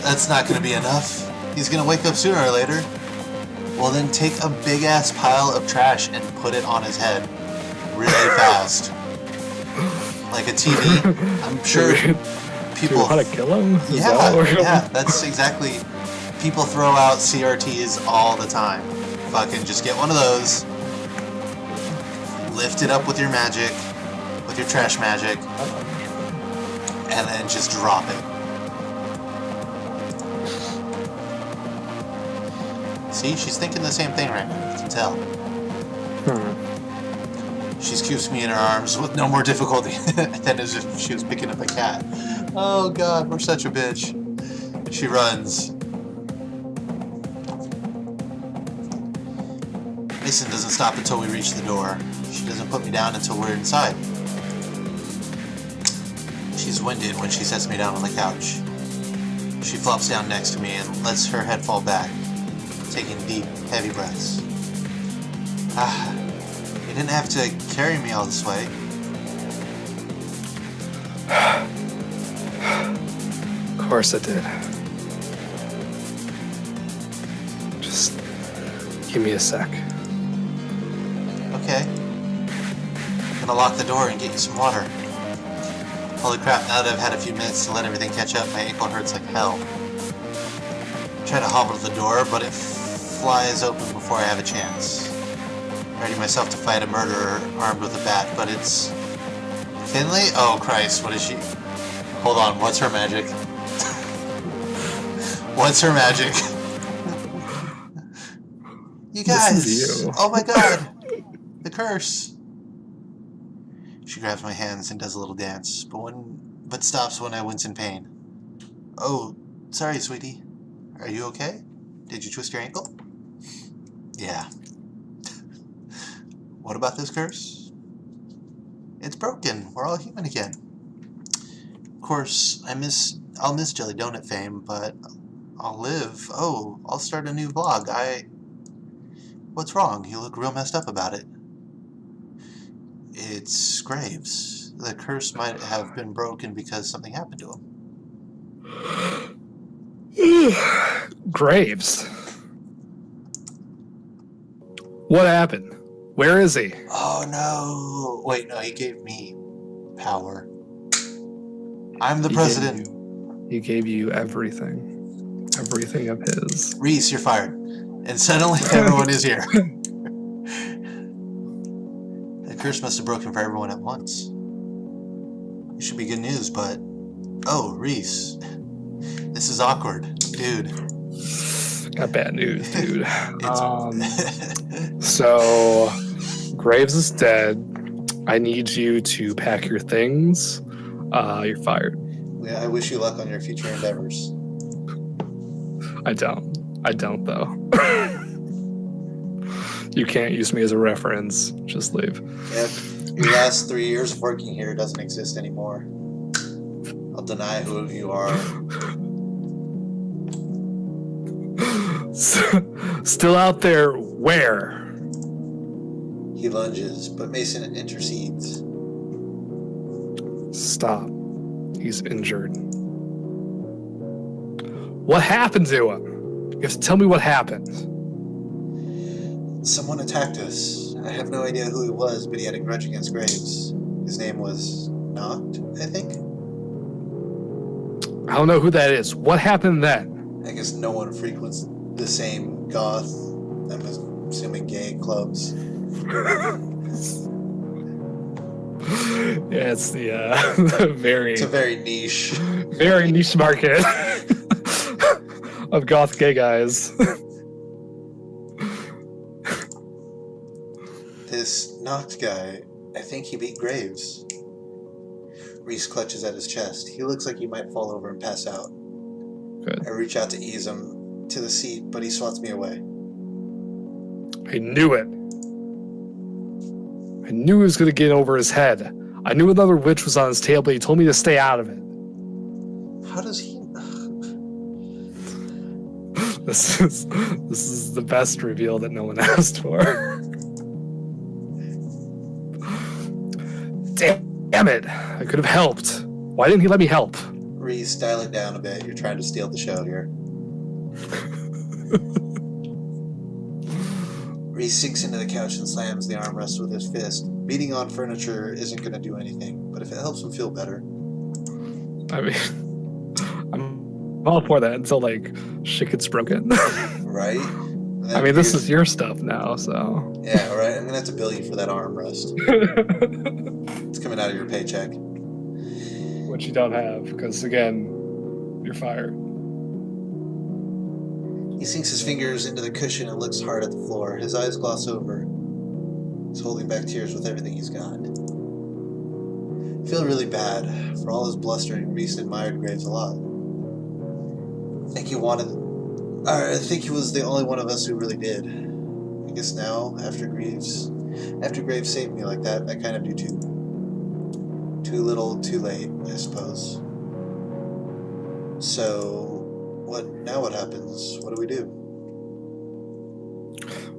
Speaker 1: That's not going to be enough. He's going to wake up sooner or later. Well, then take a big-ass pile of trash and put it on his head really fast. Like a TV. I'm sure people...
Speaker 2: Do you want to kill him?
Speaker 1: Yeah, that's exactly... People throw out CRTs all the time. Fucking just get one of those. Lift it up with your magic. With your trash magic. And then just drop it. See, she's thinking the same thing right now. You can tell. She's keeps me in her arms with no more difficulty than as if she was picking up a cat. Oh god, we're such a bitch. She runs. Mason doesn't stop until we reach the door. She doesn't put me down until we're inside. She's winded when she sets me down on the couch. She flops down next to me and lets her head fall back, taking deep, heavy breaths. You didn't have to carry me all this way.
Speaker 2: Of course I did. Just give me a sec.
Speaker 1: Okay. I'm gonna lock the door and get you some water. Holy crap, now that I've had a few minutes to let everything catch up, my ankle hurts like hell. I try to hobble to the door, but it flies open before I have a chance. Ready myself to fight a murderer armed with a bat, but it's... Finley? Oh Christ, what is she? Hold on, what's her magic? What's her magic? You guys!
Speaker 2: This is you.
Speaker 1: Oh my god! The curse! She grabs my hands and does a little dance, but stops when I wince in pain. Oh, sorry, sweetie. Are you okay? Did you twist your ankle? Yeah. What about this curse? It's broken. We're all human again. Of course, I'll miss Jelly Donut fame, but I'll live. Oh, I'll start a new vlog. What's wrong? You look real messed up about it. It's Graves. The curse might have been broken because something happened to him.
Speaker 2: Graves. What happened? Where is he?
Speaker 1: Oh no! Wait, no, he gave me power. I'm the president.
Speaker 2: He gave you everything. Everything of his.
Speaker 1: Reese, you're fired. And suddenly everyone is here. The curse must have broken for everyone at once. It should be good news, but... Oh, Reese. This is awkward. Dude.
Speaker 2: Got bad news, dude. So, Graves is dead. I need you to pack your things. You're fired.
Speaker 1: Yeah, I wish you luck on your future endeavors.
Speaker 2: I don't, though. You can't use me as a reference. Just leave.
Speaker 1: Yep. Your last 3 years of working here doesn't exist anymore. I'll deny who you are.
Speaker 2: Still out there, where?
Speaker 1: He lunges, but Mason intercedes.
Speaker 2: Stop. He's injured. What happened to him? You have to tell me what happened.
Speaker 1: Someone attacked us. I have no idea who he was, but he had a grudge against Graves. His name was Noct, I think?
Speaker 2: I don't know who that is. What happened then?
Speaker 1: I guess no one frequents the same goth, I'm assuming gay clubs.
Speaker 2: Yeah, it's the
Speaker 1: It's a very niche
Speaker 2: market of goth gay guys.
Speaker 1: This Noct guy, I think he beat Graves. Reese clutches at his chest. He looks like he might fall over and pass out.
Speaker 2: Good.
Speaker 1: I reach out to ease him to the seat, but he swats me away.
Speaker 2: I knew it. I knew he was going to get over his head. I knew another witch was on his tail, but he told me to stay out of it.
Speaker 1: How does he...
Speaker 2: This is the best reveal that no one asked for. Damn it! I could have helped. Why didn't he let me help?
Speaker 1: Reese, dial it down a bit. You're trying to steal the show here. Reese sinks into the couch and slams the armrest with his fist. Beating on furniture isn't going to do anything, but if it helps him feel better...
Speaker 2: I mean, I'm all for that until, like, shit gets broken.
Speaker 1: Right?
Speaker 2: I mean, this is your stuff now, so...
Speaker 1: Yeah, all right. I'm going to have to bill you for that armrest. It's coming out of your paycheck.
Speaker 2: Which you don't have, because, again, you're fired.
Speaker 1: He sinks his fingers into the cushion and looks hard at the floor. His eyes gloss over. He's holding back tears with everything he's got. I feel really bad. For all his blustering, Reese admired Graves a lot. I think he was the only one of us who really did. I guess now, after Graves saved me like that, I kind of do too. Too little, too late, I suppose. So, what happens? What do we do?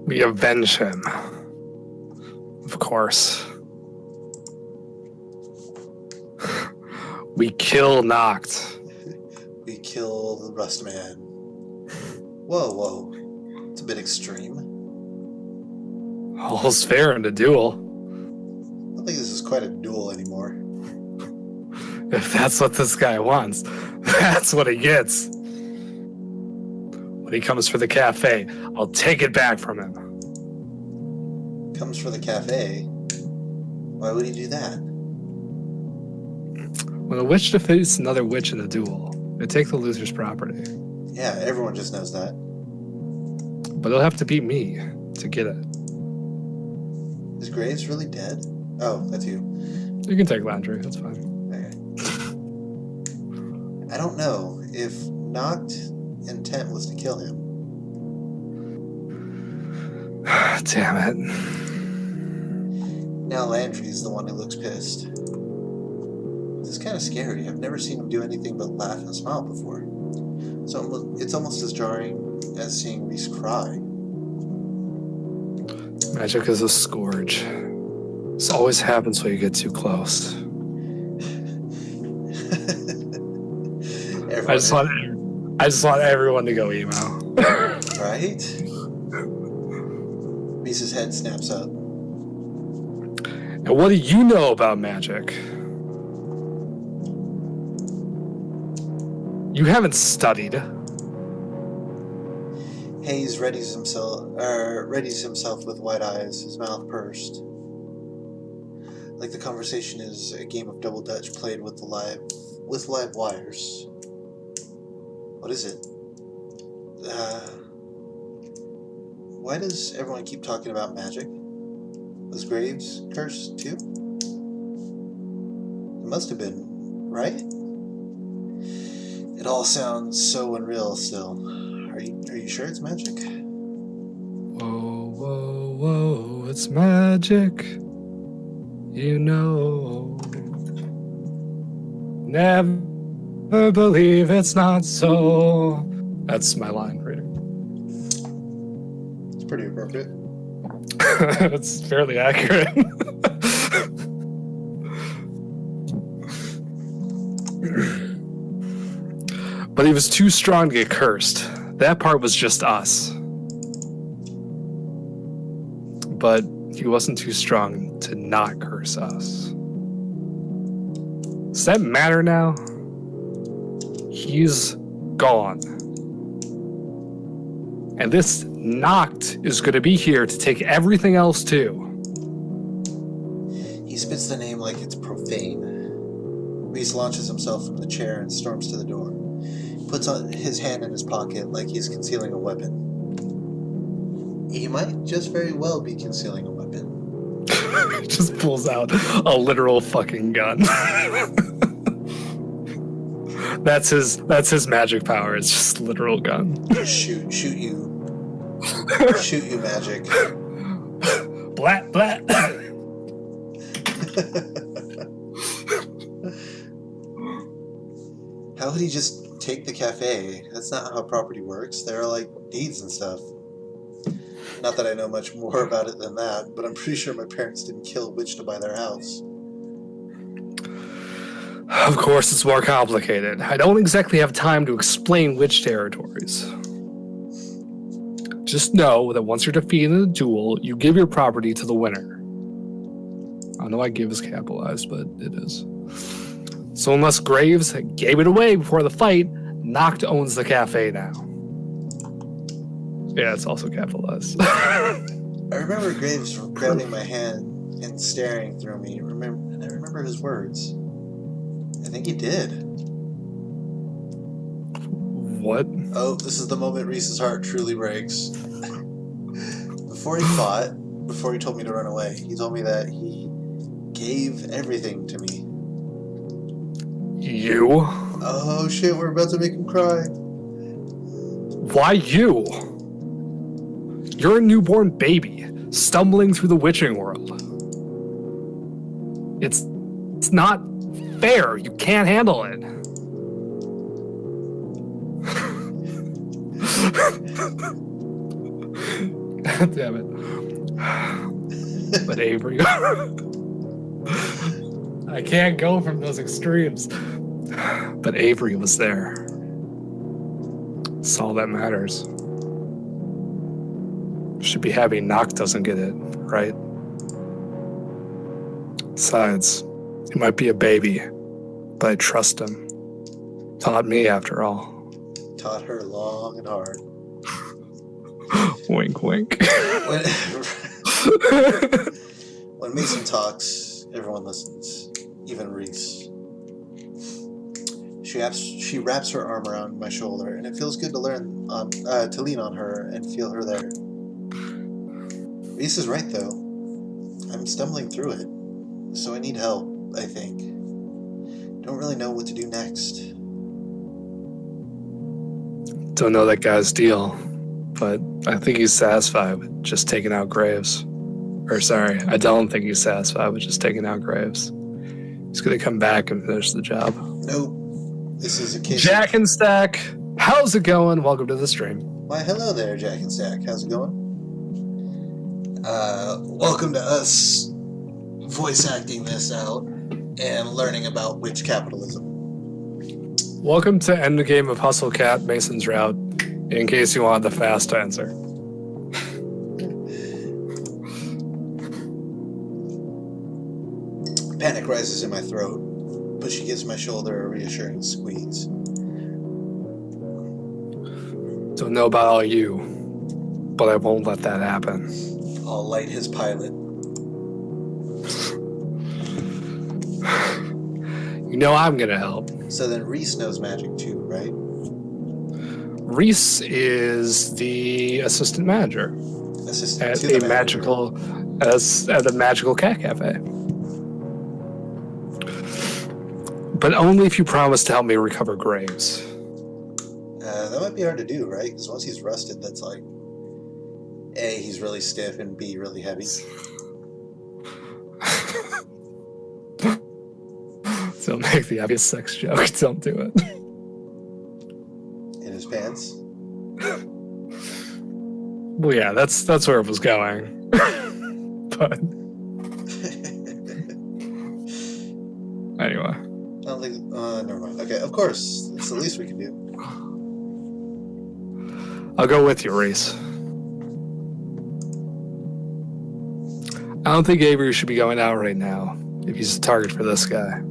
Speaker 2: We avenge him. Of course. We kill Noct.
Speaker 1: We kill the Rust Man. Whoa. It's a bit extreme.
Speaker 2: All's fair in a duel.
Speaker 1: I don't think this is quite a duel anymore.
Speaker 2: If that's what this guy wants, that's what he gets. When he comes for the cafe, I'll take it back from him.
Speaker 1: Comes for the cafe? Why would he do that?
Speaker 2: When a witch defeats another witch in a duel, they take the loser's property.
Speaker 1: Yeah, everyone just knows that.
Speaker 2: But they'll have to beat me to get it.
Speaker 1: Is Graves really dead? Oh, that's you.
Speaker 2: You can take Landry, that's fine.
Speaker 1: Okay. I don't know if Noct intent was to kill him.
Speaker 2: Damn it.
Speaker 1: Now Landry's the one who looks pissed. This is kind of scary. I've never seen him do anything but laugh and smile before. So it's almost as jarring as seeing Reese cry.
Speaker 2: Magic is a scourge. This always happens when you get too close. I just want everyone to go emo.
Speaker 1: Right? Reese's head snaps up.
Speaker 2: And what do you know about magic? You haven't studied.
Speaker 1: Hayes readies himself with wide eyes, his mouth pursed. Like the conversation is a game of double dutch played with live wires. What is it? Why does everyone keep talking about magic? Was Graves cursed too? It must have been, right? It all sounds so unreal still. Are you sure it's magic?
Speaker 2: Whoa, whoa, whoa, it's magic. You know. Never believe it's not so. That's my line reading.
Speaker 1: It's pretty appropriate.
Speaker 2: It's fairly accurate. But he was too strong to get cursed. That part was just us. But he wasn't too strong to not curse us. Does that matter now? He's gone. And this Noct is going to be here to take everything else too.
Speaker 1: He spits the name like it's profane. Reese launches himself from the chair and storms to the door. He puts his hand in his pocket like he's concealing a weapon. He might just very well be concealing a weapon.
Speaker 2: Just pulls out a literal fucking gun. That's his magic power. It's just literal gun.
Speaker 1: Shoot you. Shoot you, magic.
Speaker 2: Blat, blat.
Speaker 1: How would he just take the cafe? That's not how property works. There are like deeds and stuff. Not that I know much more about it than that, but I'm pretty sure my parents didn't kill a witch to buy their house.
Speaker 2: Of course, it's more complicated. I don't exactly have time to explain witch territories. Just know that once you're defeated in a duel, you give your property to the winner. I know I give is capitalized, but it is. So unless Graves gave it away before the fight, Noct owns the cafe now. Yeah, it's also capitalized.
Speaker 1: I remember Graves grabbing my hand and staring through me. I remember his words. I think he did.
Speaker 2: What?
Speaker 1: Oh, this is the moment Reese's heart truly breaks. Before he told me to run away, he told me that he gave everything to me.
Speaker 2: You?
Speaker 1: Oh shit, we're about to make him cry.
Speaker 2: Why you? You're a newborn baby, stumbling through the witching world. It's not fair. You can't handle it. God damn it. But Avery. I can't go from those extremes. But Avery was there. That's all that matters. Should be happy Noct doesn't get it, right? Besides, he might be a baby, but I trust him. Taught me, after all.
Speaker 1: Taught her long and hard.
Speaker 2: Wink, wink.
Speaker 1: When Mason talks, everyone listens, even Reese. She wraps her arm around my shoulder, and it feels good to lean on her and feel her there. Reese is right, though. I'm stumbling through it, so I need help, I think. Don't really know what to do next.
Speaker 2: Don't know that guy's deal, but I think he's satisfied with just taking out Graves. Or sorry, I don't think he's satisfied with just taking out Graves. He's gonna come back and finish the job.
Speaker 1: Nope. This is a case
Speaker 2: Jack and Stack, how's it going? Welcome to the stream.
Speaker 1: Why, hello there, Jack and Stack. How's it going? Welcome to us voice acting this out and learning about witch capitalism.
Speaker 2: Welcome to Endgame of Hustle Cat Mason's Route, in case you want the fast answer.
Speaker 1: Panic rises in my throat, but she gives my shoulder a reassuring squeeze.
Speaker 2: Don't know about all you, but I won't let that happen.
Speaker 1: I'll light his pilot.
Speaker 2: You know I'm gonna help.
Speaker 1: So then Reese knows magic too, right?
Speaker 2: Reese is the assistant manager
Speaker 1: Assistant
Speaker 2: at
Speaker 1: to the
Speaker 2: a
Speaker 1: manager.
Speaker 2: at a magical cat cafe. But only if you promise to help me recover Graves.
Speaker 1: That might be hard to do, right? Because once he's rusted, that's like A, he's really stiff, and B, really heavy.
Speaker 2: Don't make the obvious sex joke. Don't do it.
Speaker 1: In his pants.
Speaker 2: Well, yeah, that's where it was going. But anyway,
Speaker 1: I don't think. Never mind. Okay, of course, it's the least we can do.
Speaker 2: I'll go with you, Reese. I don't think Avery should be going out right now if he's a target for this guy.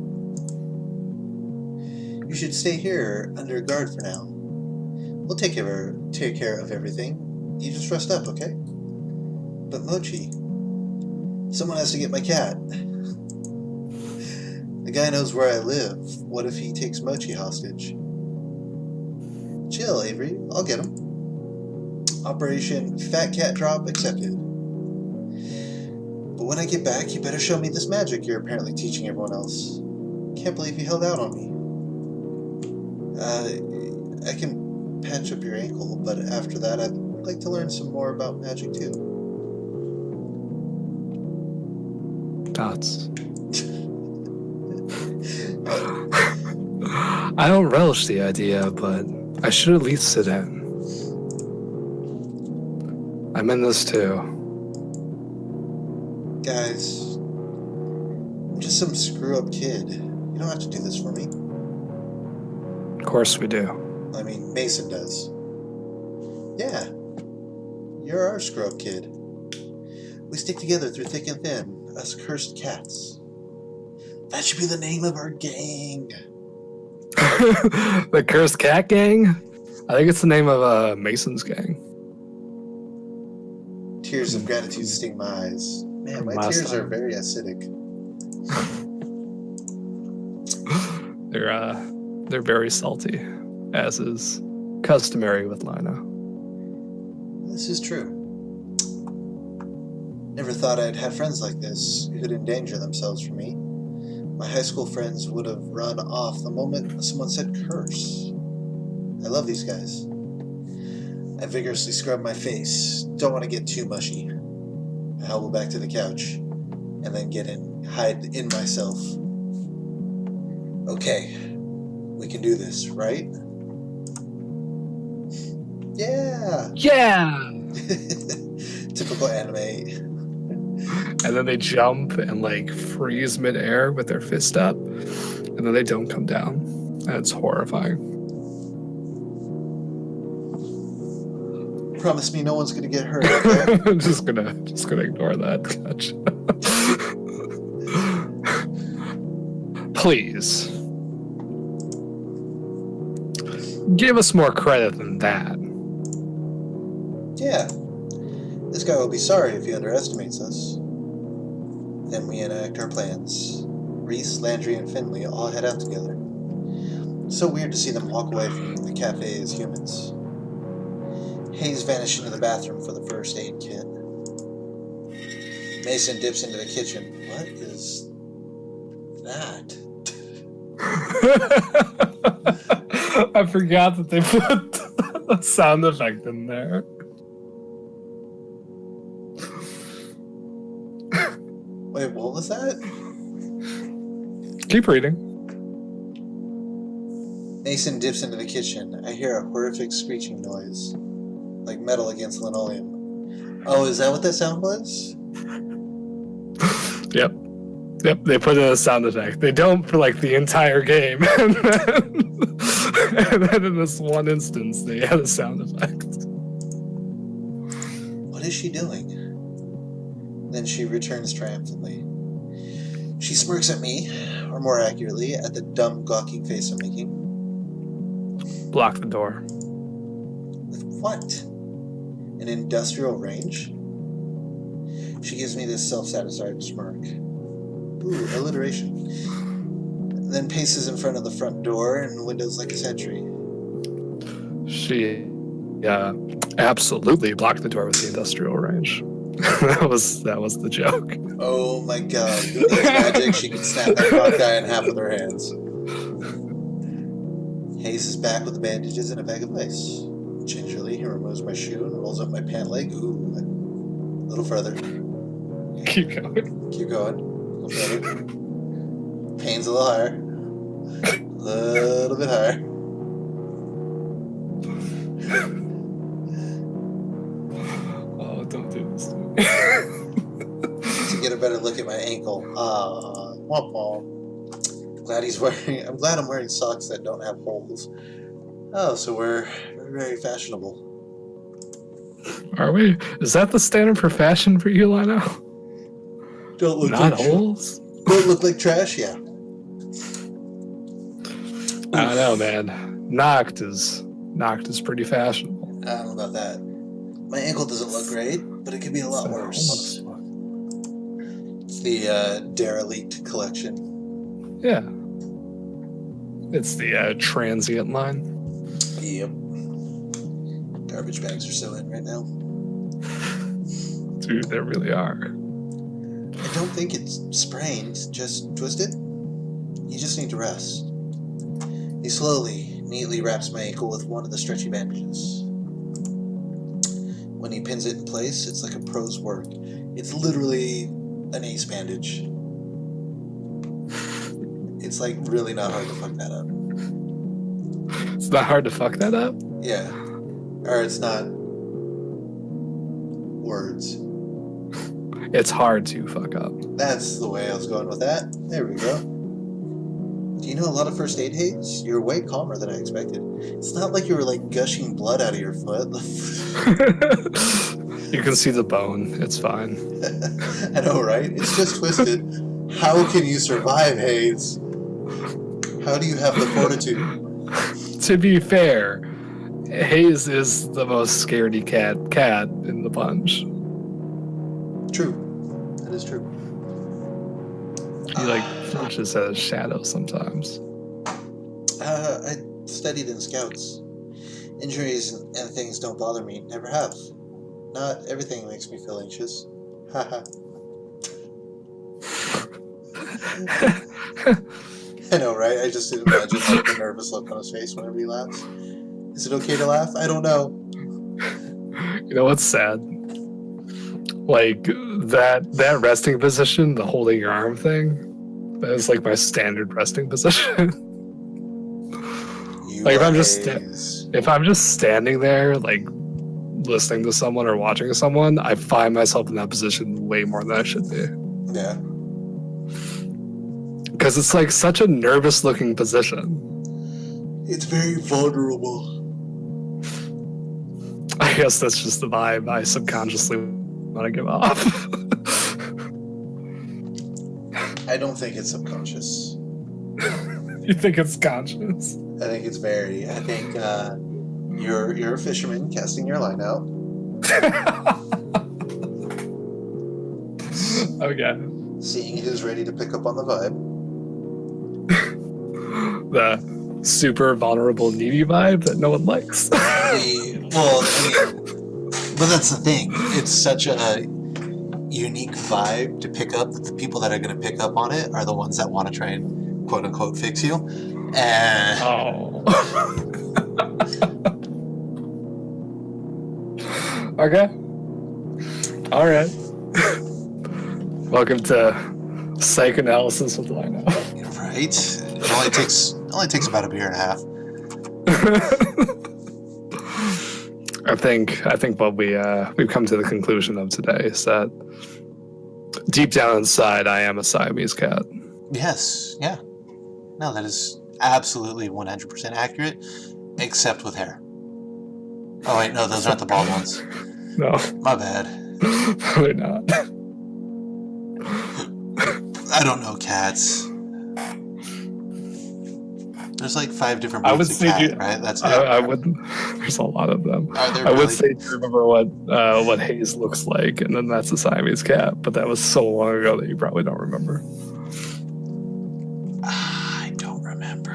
Speaker 1: You should stay here under guard for now. We'll take care of everything. You just rest up, okay? But Mochi, someone has to get my cat. The guy knows where I live. What if he takes Mochi hostage? Chill, Avery. I'll get him. Operation Fat Cat Drop accepted. But when I get back, you better show me this magic you're apparently teaching everyone else. Can't believe you held out on me. I can patch up your ankle, but after that, I'd like to learn some more about magic too.
Speaker 2: Dots. I don't relish the idea, but I should at least sit in. I'm in this too.
Speaker 1: Guys, I'm just some screw-up kid. You don't have to do this for me.
Speaker 2: Of course we do.
Speaker 1: I mean, Mason does. Yeah, you're our scrub kid. We stick together through thick and thin, us cursed cats. That should be the name of our gang.
Speaker 2: The Cursed Cat Gang? I think it's the name of Mason's gang.
Speaker 1: Tears of gratitude sting my eyes. Man, my
Speaker 2: Last
Speaker 1: tears
Speaker 2: time.
Speaker 1: are very acidic.
Speaker 2: They're very salty, as is customary with Lina.
Speaker 1: This is true. Never thought I'd have friends like this who'd endanger themselves for me. My high school friends would have run off the moment someone said curse. I love these guys. I vigorously scrub my face. Don't want to get too mushy. I hobble back to the couch and then hide in myself. Okay, we can do this, right? Yeah!
Speaker 2: Yeah!
Speaker 1: Typical anime.
Speaker 2: And then they jump and like freeze midair with their fist up, and then they don't come down. And it's horrifying.
Speaker 1: Promise me no one's gonna get hurt, okay?
Speaker 2: I'm just gonna ignore that. Gotcha. Please. Give us more credit than that.
Speaker 1: Yeah. This guy will be sorry if he underestimates us. Then we enact our plans. Reese, Landry, and Finley all head out together. So weird to see them walk away from the cafe as humans. Hayes vanished into the bathroom for the first aid kit. Mason dips into the kitchen. What is that?
Speaker 2: I forgot that they put a sound effect in there.
Speaker 1: Wait, what was that?
Speaker 2: Keep reading.
Speaker 1: Mason dips into the kitchen. I hear a horrific screeching noise, like metal against linoleum. Oh, is that what that sound was?
Speaker 2: Yep. Yep, they put in a sound effect. They don't for like the entire game. And then in this one instance, they had a sound effect.
Speaker 1: What is she doing? Then she returns triumphantly. She smirks at me, or more accurately, at the dumb, gawking face I'm making.
Speaker 2: Block the door.
Speaker 1: With what? An industrial range? She gives me this self-satisfied smirk. Ooh, alliteration. Then paces in front of the front door and windows like a sentry.
Speaker 2: She absolutely blocked the door with the industrial range. that was the joke.
Speaker 1: Oh my god, with this magic, she can snap that rock guy in half with her hands. Hayes is back with the bandages and a bag of ice. Gingerly, he removes my shoe and rolls up my pant leg. Ooh, a little further.
Speaker 2: Keep going.
Speaker 1: Keep going. A little further. Pain's a little higher. A little bit higher.
Speaker 2: Oh, don't do this to me.
Speaker 1: To get a better look at my ankle. Womp womp. I'm glad I'm wearing socks that don't have holes. Oh, so we're very fashionable.
Speaker 2: Are we? Is that the standard for fashion for you, Lino?
Speaker 1: Don't look
Speaker 2: Not
Speaker 1: like
Speaker 2: holes?
Speaker 1: Don't look like trash, yeah.
Speaker 2: I don't know, man. Knocked is pretty fashionable.
Speaker 1: I don't know about that. My ankle doesn't look great, but it could be a lot worse. It's the derelict collection.
Speaker 2: Yeah. It's the transient line.
Speaker 1: Yep. Garbage bags are so in right now.
Speaker 2: Dude, they really are.
Speaker 1: I don't think it's sprained, just twisted. You just need to rest. He slowly, neatly wraps my ankle with one of the stretchy bandages. When he pins it in place, it's like a pro's work. It's literally an ace bandage. It's like really not hard to fuck that up.
Speaker 2: It's not hard to fuck that up?
Speaker 1: Yeah. Or it's not words.
Speaker 2: It's hard to fuck up.
Speaker 1: That's the way I was going with that. There we go. Do you know a lot of first aid, Hayes? You're way calmer than I expected. It's not like you were like gushing blood out of your foot.
Speaker 2: You can see the bone. It's fine.
Speaker 1: I know, right? It's just twisted. How can you survive, Hayes? How do you have the fortitude?
Speaker 2: To be fair, Hayes is the most scaredy cat in the bunch.
Speaker 1: True. That is true.
Speaker 2: He flinches at his shadow sometimes.
Speaker 1: I studied in scouts. Injuries and things don't bother me. Never have. Not everything makes me feel anxious. Haha. I know, right? I just didn't imagine like the nervous look on his face whenever he laughs. Is it okay to laugh? I don't know.
Speaker 2: You know what's sad? Like that resting position, the holding your arm thing, that is like my standard resting position. Like if I'm just standing there, like listening to someone or watching someone, I find myself in that position way more than I should be.
Speaker 1: Yeah.
Speaker 2: Because it's like such a nervous looking position.
Speaker 1: It's very vulnerable.
Speaker 2: I guess that's just the vibe I subconsciously want to give off.
Speaker 1: I don't think it's subconscious.
Speaker 2: You think it's conscious?
Speaker 1: I think it's very. I think you're a fisherman casting your line out.
Speaker 2: Okay.
Speaker 1: Seeing who's ready to pick up on the vibe.
Speaker 2: The super vulnerable, needy vibe that no one likes.
Speaker 1: But that's the thing. It's such a unique vibe to pick up that the people that are going to pick up on it are the ones that want to try and quote unquote fix you. And
Speaker 2: Okay. All right. Welcome to psychoanalysis with Lino.
Speaker 1: Right? It only takes about a beer and a half.
Speaker 2: I think what we've come to the conclusion of today is that deep down inside, I am a Siamese cat.
Speaker 1: Yes, yeah. No, that is absolutely 100% accurate, except with hair. Oh wait, no, those aren't the bald ones.
Speaker 2: No,
Speaker 1: My bad.
Speaker 2: they're not.
Speaker 1: I don't know cats. There's like 5 different
Speaker 2: I would
Speaker 1: breeds of
Speaker 2: say
Speaker 1: cat, right? That's it.
Speaker 2: I would. There's a lot of them.
Speaker 1: Are there
Speaker 2: I would
Speaker 1: really?
Speaker 2: say to remember what Hayes looks like, and then that's a Siamese cat. But that was so long ago that you probably don't remember.
Speaker 1: I don't remember.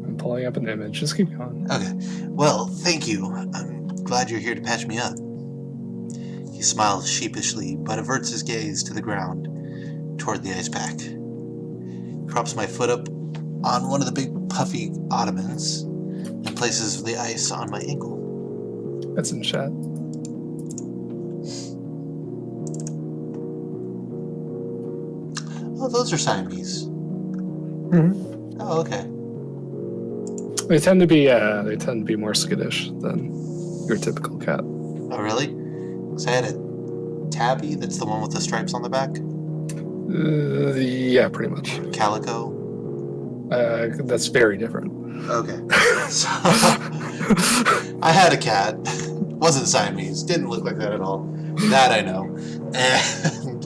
Speaker 2: I'm pulling up an image. Just keep going.
Speaker 1: Okay. Well, thank you. I'm glad you're here to patch me up. He smiles sheepishly, but averts his gaze to the ground, toward the ice pack. Props my foot up on one of the big puffy ottomans and places the ice on my ankle.
Speaker 2: That's in chat.
Speaker 1: Oh, those are Siamese.
Speaker 2: Mm-hmm.
Speaker 1: Oh, okay.
Speaker 2: They tend to be more skittish than your typical cat.
Speaker 1: Oh, really? So I had a tabby, that's the one with the stripes on the back.
Speaker 2: Yeah, pretty much.
Speaker 1: Calico.
Speaker 2: That's very different.
Speaker 1: Okay. So, I had a cat. Wasn't Siamese. Didn't look like that at all. That I know. And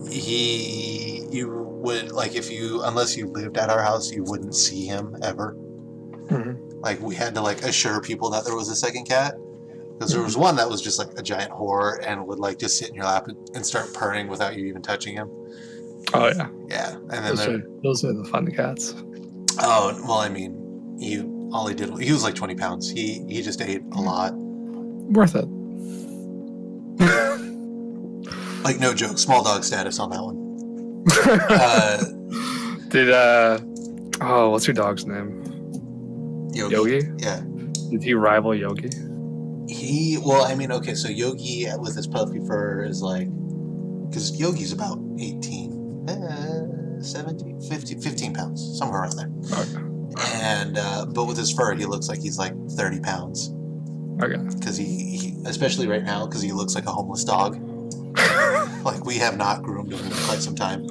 Speaker 1: you would, like, unless you lived at our house, you wouldn't see him ever.
Speaker 2: Mm-hmm.
Speaker 1: Like, we had to, like, assure people that there was a second cat. Because there was one that was just, like, a giant whore and would, like, just sit in your lap and start purring without you even touching him.
Speaker 2: Oh, yeah.
Speaker 1: Yeah. And then
Speaker 2: those are the fun cats.
Speaker 1: Oh, well, I mean, he was like 20 pounds. He just ate a lot.
Speaker 2: Worth it.
Speaker 1: Like, no joke. Small dog status on that one.
Speaker 2: What's your dog's name? Yogi?
Speaker 1: Yeah.
Speaker 2: Did he rival Yogi?
Speaker 1: So Yogi with his puffy fur is like, because Yogi's about 17, 15 pounds, somewhere around there.
Speaker 2: Okay.
Speaker 1: And, but with his fur, he looks like he's like 30 pounds.
Speaker 2: Okay.
Speaker 1: Because he, especially right now, because he looks like a homeless dog. Like, we have not groomed him in quite some time.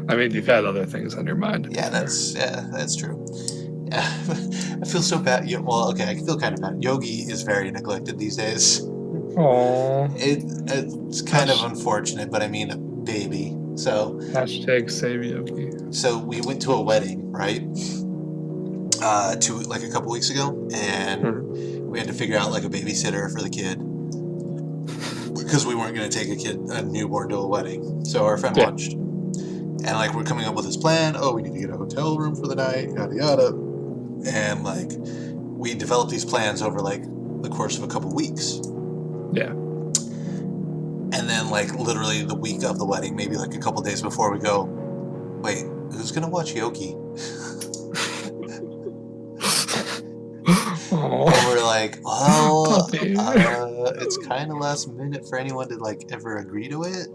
Speaker 2: I mean, you've had other things on your mind.
Speaker 1: Yeah, that's true. Yeah. I feel so bad. Well, okay, I feel kind of bad. Yogi is very neglected these days.
Speaker 2: Aww.
Speaker 1: It's kind of unfortunate, but I mean, a baby. So
Speaker 2: hashtag save Yogi.
Speaker 1: So we went to a wedding, right? Like a couple weeks ago, and we had to figure out like a babysitter for the kid because we weren't going to take a newborn to a wedding. So our friend watched, and like we're coming up with this plan. Oh, we need to get a hotel room for the night, yada yada, and like we developed these plans over like the course of a couple weeks.
Speaker 2: Yeah.
Speaker 1: And then, like, literally the week of the wedding, maybe like a couple days before, we go, wait, who's going to watch Yogi? And we're like, well, it's kind of last minute for anyone to, like, ever agree to it.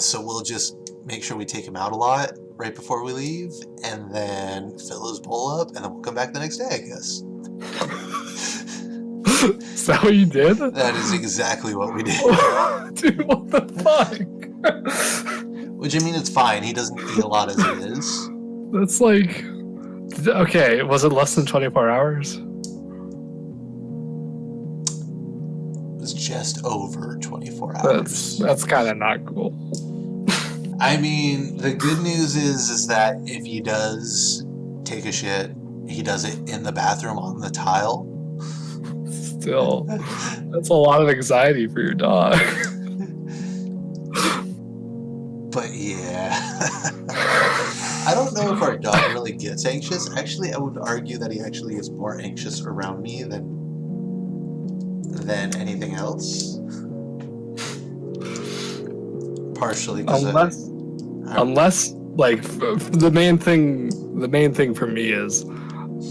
Speaker 1: So we'll just make sure we take him out a lot right before we leave, and then fill his bowl up, and then we'll come back the next day, I guess.
Speaker 2: Is that what you did?
Speaker 1: That is exactly what we did.
Speaker 2: Dude, what the fuck?
Speaker 1: Which, I mean, it's fine. He doesn't eat a lot as it is.
Speaker 2: That's like... Okay, was it less than 24 hours?
Speaker 1: It was just over 24 hours.
Speaker 2: That's kind of not cool.
Speaker 1: I mean, the good news is that if he does take a shit, he does it in the bathroom on the tile.
Speaker 2: Still, that's a lot of anxiety for your dog.
Speaker 1: But yeah. I don't know if our dog really gets anxious. Actually, I would argue that he actually is more anxious around me than anything else. Partially
Speaker 2: unless like the main thing for me is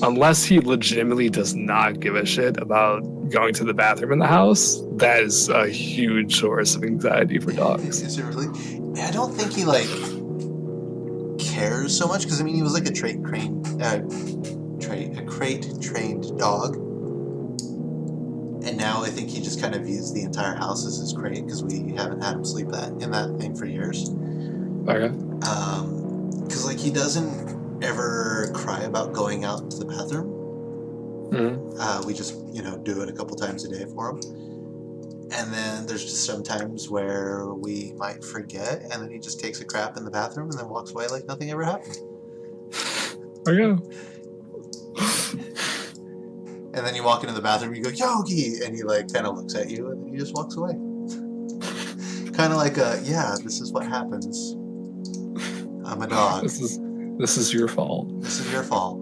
Speaker 2: unless he legitimately does not give a shit about going to the bathroom in the house, that is a huge source of anxiety for dogs.
Speaker 1: Is it really? I don't think he like cares so much because I mean he was like a crate trained dog, and now I think he just kind of views the entire house as his crate because we haven't had him sleep in that thing for years.
Speaker 2: Okay.
Speaker 1: Because like he doesn't ever cry about going out to the bathroom.
Speaker 2: Mm-hmm.
Speaker 1: We just do it a couple times a day for him. And then there's just some times where we might forget, and then he just takes a crap in the bathroom and then walks away like nothing ever happened.
Speaker 2: Okay.
Speaker 1: And then you walk into the bathroom, you go, Yogi! And he like kind of looks at you, and then he just walks away. Kind of like yeah, this is what happens. I'm a dog.
Speaker 2: This is your fault.
Speaker 1: This is your fault.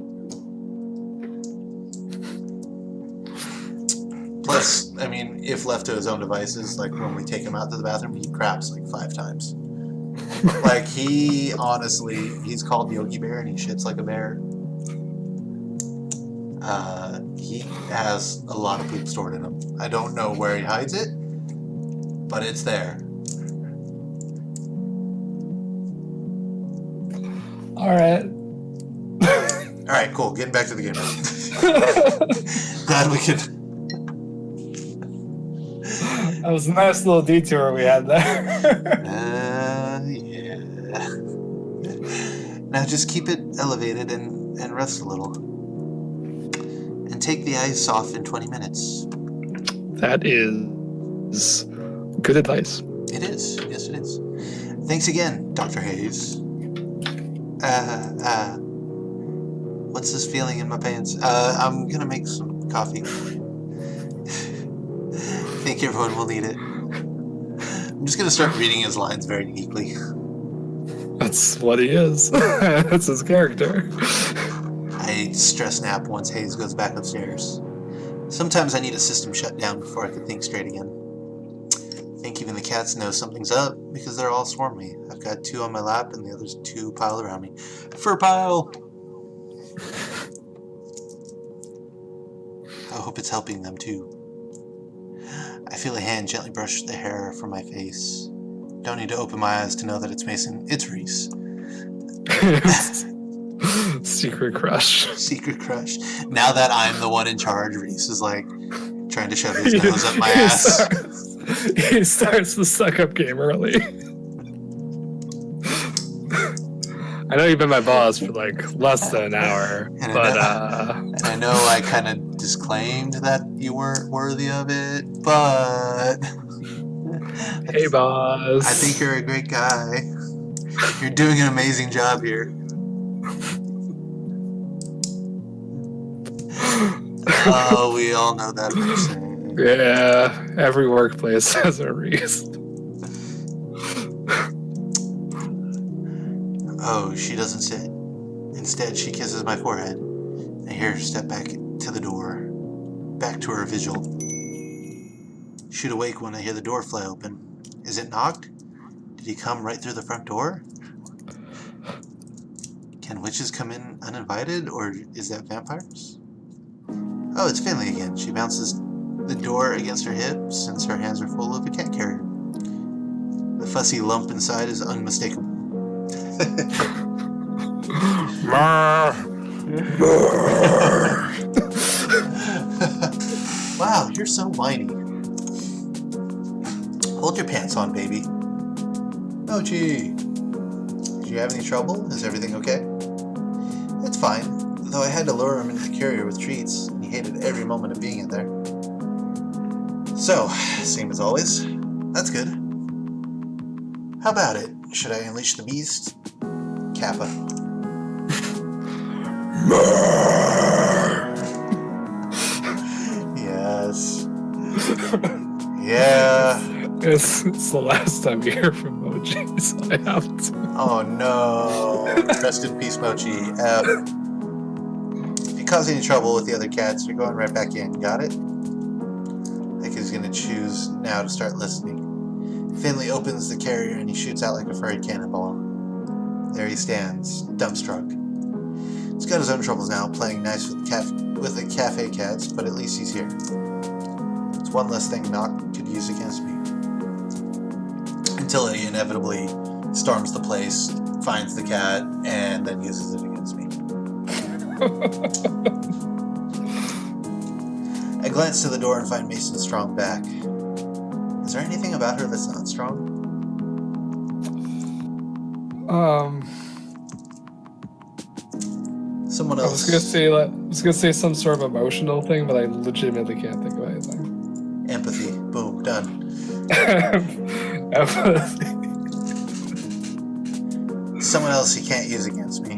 Speaker 1: Plus, I mean, if left to his own devices, like when we take him out to the bathroom, he craps like 5 times. Like he honestly, he's called Yogi Bear and he shits like a bear. He has a lot of poop stored in him. I don't know where he hides it, but it's there.
Speaker 2: All right.
Speaker 1: All right, cool. Getting back to the game. Glad we could.
Speaker 2: That was a nice little detour we had there.
Speaker 1: Yeah. Now just keep it elevated and rest a little. And take the ice off in 20 minutes.
Speaker 2: That is good advice.
Speaker 1: It is. Yes, it is. Thanks again, Dr. Hayes. What's this feeling in my pants? I'm gonna make some coffee. I think everyone will need it. I'm just gonna start reading his lines very uniquely.
Speaker 2: That's what he is. That's his character.
Speaker 1: I stress nap once Hayes goes back upstairs. Sometimes I need a system shut down before I can think straight again. I think even the cats know something's up because they're all swarm me. I've got 2 on my lap and the others 2 piled around me. Fur pile! I hope it's helping them too. I feel a hand gently brush the hair from my face. Don't need to open my eyes to know that it's Mason. It's Reese.
Speaker 2: Secret crush.
Speaker 1: Secret crush. Now that I'm the one in charge, Reese is like trying to shove his nose up my ass.
Speaker 2: He starts the suck-up game early. I know you've been my boss for like less than an hour,
Speaker 1: And
Speaker 2: but
Speaker 1: I know I kind of disclaimed that you weren't worthy of it, but
Speaker 2: hey, boss.
Speaker 1: I think you're a great guy. You're doing an amazing job here. Oh, we all know that person.
Speaker 2: Yeah, every workplace has a reason.
Speaker 1: Oh, she doesn't sit. Instead, she kisses my forehead. I hear her step back to the door, back to her vigil. Shoot awake when I hear the door fly open. Is it knocked? Did he come right through the front door? Can witches come in uninvited, or is that vampires? Oh, it's Finley again. She bounces the door against her hip since her hands are full of a cat carrier. The fussy lump inside is unmistakable. Wow, you're so whiny. Hold your pants on, baby. Oh, gee. Did you have any trouble? Is everything okay? It's fine, though I had to lure him into the carrier with treats, and he hated every moment of being in there. So, same as always. That's good. How about it? Should I unleash the beast? Kappa. Yes. Yeah.
Speaker 2: It's the last time you hear from Moji, so I have to.
Speaker 1: Oh no. Rest in peace, Mochi. If you cause any trouble with the other cats, you're going right back in. Got it? I think he's going to choose now to start listening. Finley opens the carrier and he shoots out like a furry cannonball. There he stands, dumbstruck. He's got his own troubles now, playing nice with the cafe cats, but at least he's here. It's one less thing Nock could use against me. Until he inevitably storms the place, finds the cat, and then uses it against me. I glance to the door and find Mason Strong back. Is there anything about her that's not strong? Someone else.
Speaker 2: I was gonna say some sort of emotional thing, but I legitimately can't think of anything.
Speaker 1: Empathy. Boom. Done.
Speaker 2: Empathy.
Speaker 1: Someone else he can't use against me.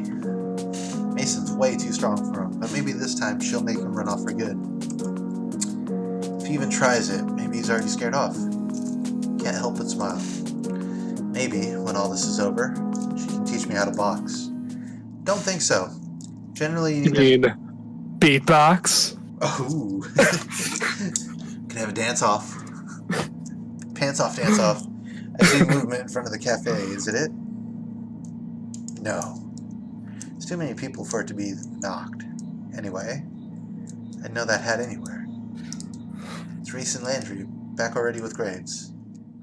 Speaker 1: Mason's way too strong for him, but maybe this time she'll make him run off for good. If he even tries it, maybe he's already scared off. Can't help but smile. Maybe, when all this is over, she can teach me how to box. Don't think so. Generally,
Speaker 2: you mean beatbox?
Speaker 1: Oh. Can have a dance off. Pants off, dance off. I see movement in front of the cafe. Is it? No. There's too many people for it to be knocked. Anyway, I'd know that hat anywhere. It's Reese and Landry, back already with Graves.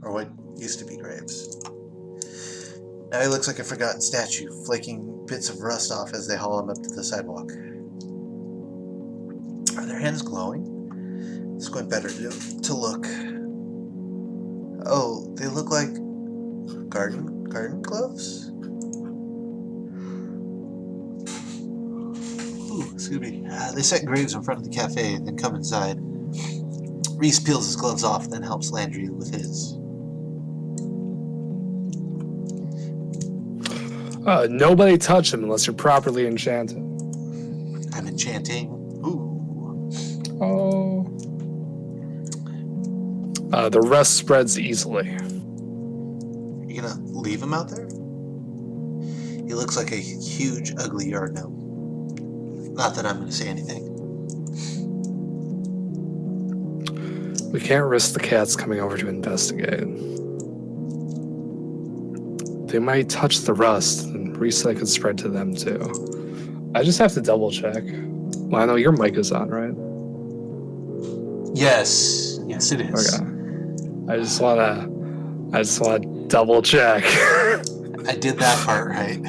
Speaker 1: Or what used to be Graves. Now he looks like a forgotten statue, flaking bits of rust off as they haul him up to the sidewalk. Are their hands glowing? Squint better to look. Oh, they look like garden gloves? Ooh, excuse me. They set Graves in front of the cafe and then come inside. Reese peels his gloves off, then helps Landry with his.
Speaker 2: Nobody touch him unless you're properly enchanted.
Speaker 1: I'm enchanting. Ooh.
Speaker 2: Oh. The rust spreads easily.
Speaker 1: You gonna leave him out there? He looks like a huge, ugly yard gnome. Not that I'm gonna say anything.
Speaker 2: We can't risk the cats coming over to investigate. They might touch the rust, and reset could spread to them too. I just have to double check. Well, I know your mic is on, right?
Speaker 1: Yes. Yes, it is.
Speaker 2: Okay. I just wanna double check.
Speaker 1: I did that part right.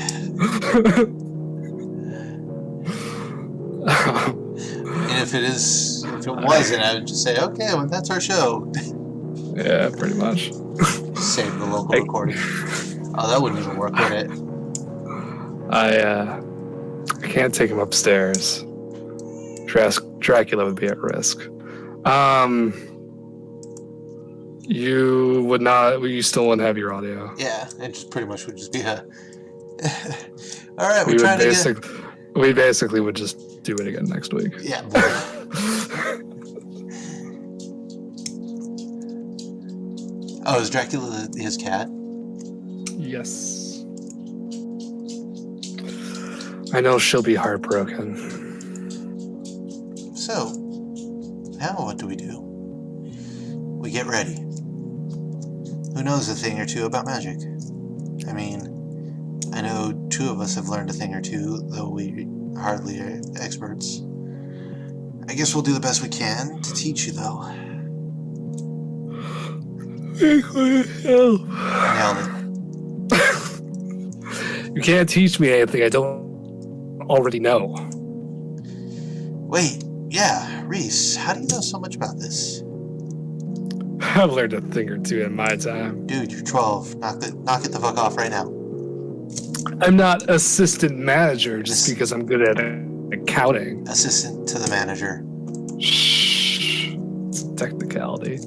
Speaker 1: And if it wasn't, I would just say, okay, well, that's our show.
Speaker 2: Yeah, pretty much.
Speaker 1: Save the local recording. Oh, that wouldn't even work, would it?
Speaker 2: I can't take him upstairs. Dracula would be at risk. You would not. You still wouldn't have your audio.
Speaker 1: Yeah, it just pretty much would just be a. All right,
Speaker 2: We basically would just do it again next week.
Speaker 1: Yeah. Oh, is Dracula his cat?
Speaker 2: Yes. I know she'll be heartbroken.
Speaker 1: So, now what do? We get ready. Who knows a thing or two about magic? I mean, I know two of us have learned a thing or two, though we hardly are experts. I guess we'll do the best we can to teach you, though. Nailed it.
Speaker 2: You can't teach me anything I don't already know.
Speaker 1: Wait, yeah, Reese, how do you know so much about this?
Speaker 2: I've learned a thing or two in my time.
Speaker 1: Dude, you're 12. Knock it the fuck off right now.
Speaker 2: I'm not assistant manager just because I'm good at accounting.
Speaker 1: Assistant to the manager.
Speaker 2: Shh. It's a technicality.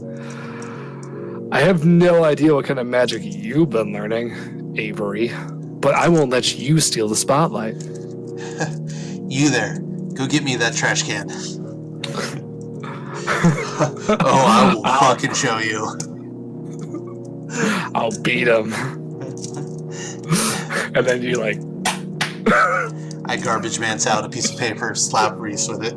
Speaker 2: I have no idea what kind of magic you've been learning, Avery, but I won't let you steal the spotlight.
Speaker 1: You there. Go get me that trash can. Oh, I will fucking show you.
Speaker 2: I'll beat him. And then you like...
Speaker 1: I garbage man's out a piece of paper, slap Reese with it.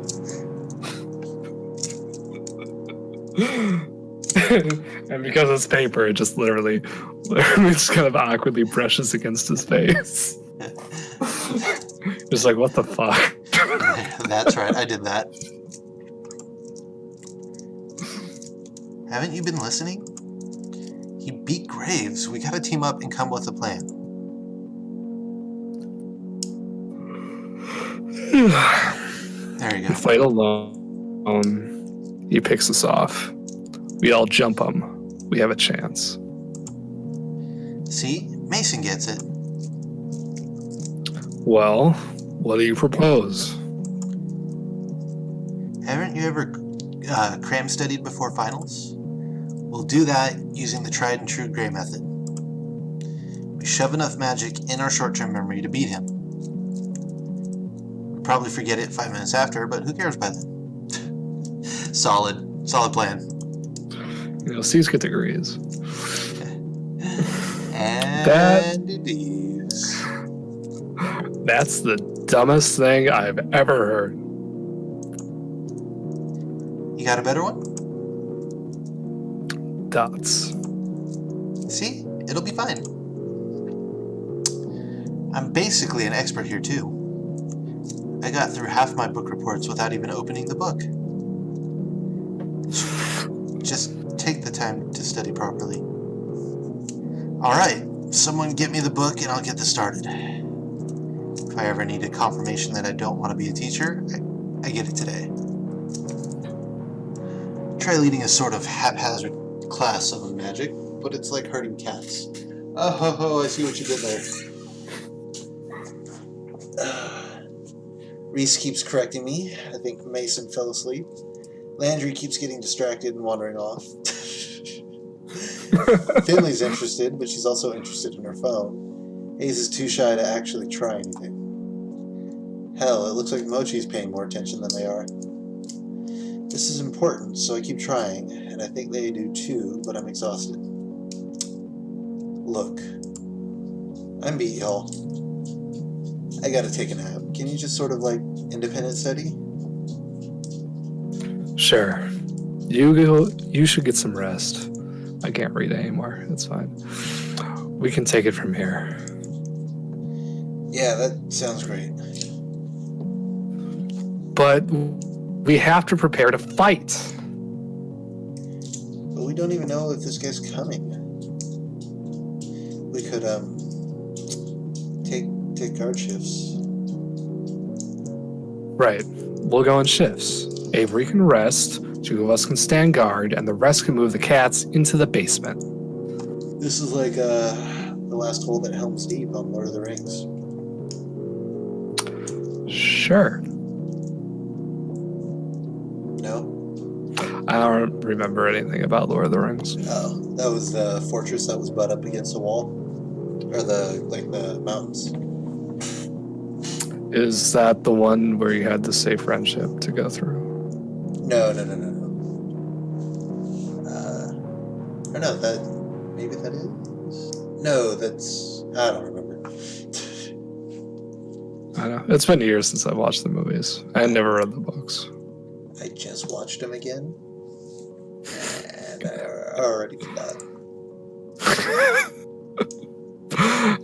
Speaker 2: And because it's paper, it just literally just kind of awkwardly brushes against his face. Just like, what the fuck?
Speaker 1: That's right, I did that. Haven't you been listening? He beat Graves. We gotta team up and come with a plan. There you go.
Speaker 2: Fight alone. He picks us off. We all jump him. We have a chance.
Speaker 1: See? Mason gets it.
Speaker 2: Well, what do you propose?
Speaker 1: Haven't you ever cram studied before finals? We'll do that using the tried and true Gray method. We shove enough magic in our short-term memory to beat him. We'll probably forget it 5 minutes after, but who cares by then? Solid plan.
Speaker 2: You know, C's get degrees.
Speaker 1: And it is.
Speaker 2: That's the dumbest thing I've ever heard.
Speaker 1: You got a better one?
Speaker 2: Dots.
Speaker 1: See? It'll be fine. I'm basically an expert here, too. I got through half my book reports without even opening the book. Just take the time to study properly. Alright, someone get me the book and I'll get this started. If I ever need a confirmation that I don't want to be a teacher, I get it today. Try leading a sort of haphazard class of magic, but it's like herding cats. Oh, ho, ho, I see what you did there. Reese keeps correcting me. I think Mason fell asleep. Landry keeps getting distracted and wandering off. Finley's interested, but she's also interested in her phone. Hayes is too shy to actually try anything. Hell, it looks like Mochi's paying more attention than they are. This is important, so I keep trying, and I think they do too, but I'm exhausted. Look, I'm beat, y'all. I gotta take a nap. Can you just sort of like independent study?
Speaker 2: Sure. You should get some rest. I can't read anymore. It's fine. We can take it from here.
Speaker 1: Yeah, that sounds great.
Speaker 2: But we have to prepare to fight.
Speaker 1: But we don't even know if this guy's coming. We could, take guard shifts.
Speaker 2: Right. We'll go in shifts. Avery can rest, 2 of us can stand guard, and the rest can move the cats into the basement.
Speaker 1: This is like, the last hole at Helm's Deep on Lord of the Rings.
Speaker 2: Sure.
Speaker 1: No?
Speaker 2: I don't remember anything about Lord of the Rings.
Speaker 1: Oh, that was the fortress that was butt up against the wall? Or the mountains?
Speaker 2: Is that the one where you had the safe friendship to go through?
Speaker 1: No. Or no, maybe that is? No, that's, I don't remember.
Speaker 2: I know. It's been years since I've watched the movies. I had never read the books.
Speaker 1: I just watched them again. And I already forgot.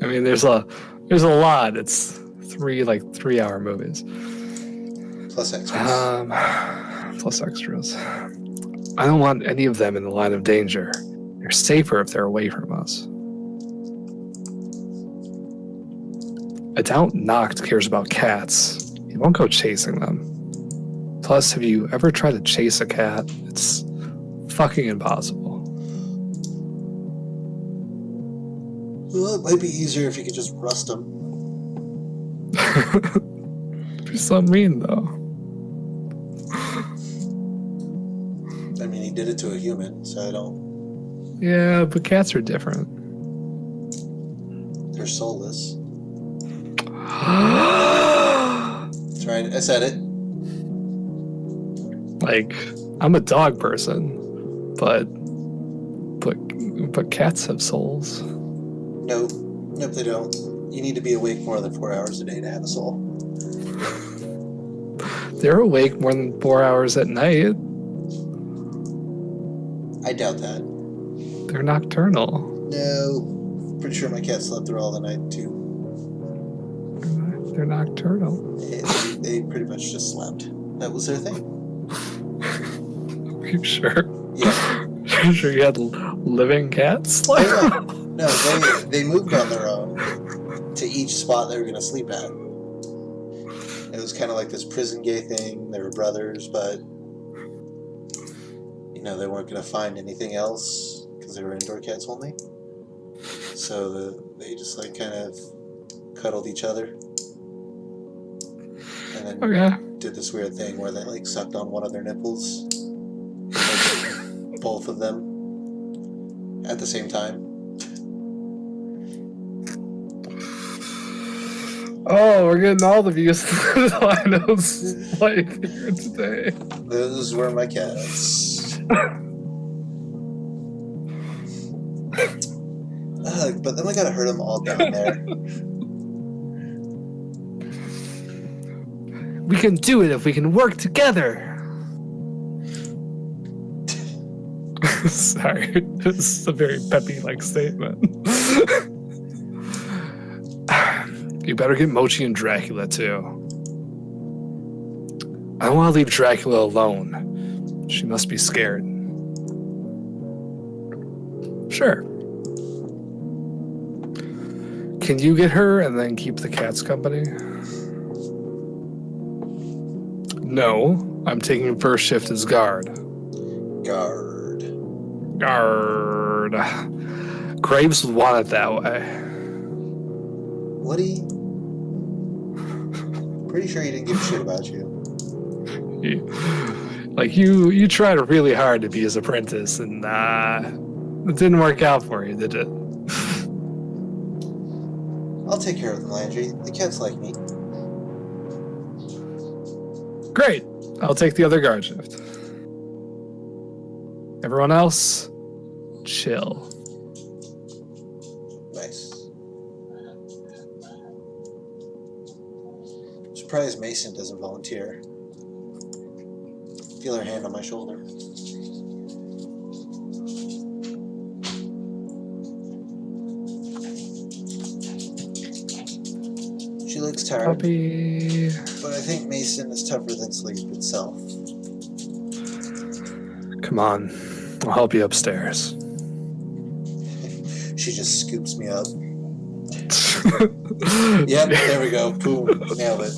Speaker 2: I mean, there's a lot. It's 3-hour movies.
Speaker 1: Plus extras.
Speaker 2: Plus extras. I don't want any of them in the line of danger. They're safer if they're away from us. I doubt Noct cares about cats. He won't go chasing them. Plus, have you ever tried to chase a cat? It's fucking impossible.
Speaker 1: Well, it might be easier if you could just rust them.
Speaker 2: You're so mean, though.
Speaker 1: I mean, he did it to a human, so I don't...
Speaker 2: Yeah, but cats are different.
Speaker 1: They're soulless. That's right, I said it.
Speaker 2: Like, I'm a dog person, but cats have souls.
Speaker 1: Nope, they don't. You need to be awake more than 4 hours a day to have a soul.
Speaker 2: They're awake more than 4 hours at night.
Speaker 1: I doubt that.
Speaker 2: They're nocturnal.
Speaker 1: No, pretty sure my cat slept through all the night too.
Speaker 2: They're nocturnal.
Speaker 1: They pretty much just slept. That was their thing.
Speaker 2: Are you sure?
Speaker 1: Yeah.
Speaker 2: Are you sure you had living cats?
Speaker 1: No, they moved on their own to each spot they were going to sleep at. It was kind of like this prison gay thing. They were brothers, but they weren't going to find anything else because they were indoor cats only. So they just like kind of cuddled each other, and then did this weird thing where they like sucked on one of their nipples, like, both of them at the same time.
Speaker 2: Oh, we're getting all the views to Lino's life here today.
Speaker 1: Those were my cats. But then we gotta herd them all down there.
Speaker 2: We can do it if we can work together. Sorry, this is a very peppy-like statement. You better get Mochi and Dracula, too. I don't want to leave Dracula alone. She must be scared. Sure. Can you get her and then keep the cats company? No, I'm taking first shift as guard.
Speaker 1: Guard.
Speaker 2: Graves would want it that way.
Speaker 1: Would he? Pretty sure he didn't give a shit about you.
Speaker 2: You tried really hard to be his apprentice, and it didn't work out for you, did it?
Speaker 1: I'll take care of them, Landry. The cats like me.
Speaker 2: Great. I'll take the other guard shift. Everyone else, chill.
Speaker 1: Nice. I'm surprised Mason doesn't volunteer. Feel her hand on my shoulder. She looks tired.
Speaker 2: Puppy.
Speaker 1: But I think Mason is tougher than sleep itself.
Speaker 2: Come on. I'll help you upstairs.
Speaker 1: She just scoops me up. Yep, there we go. Boom. Nailed it.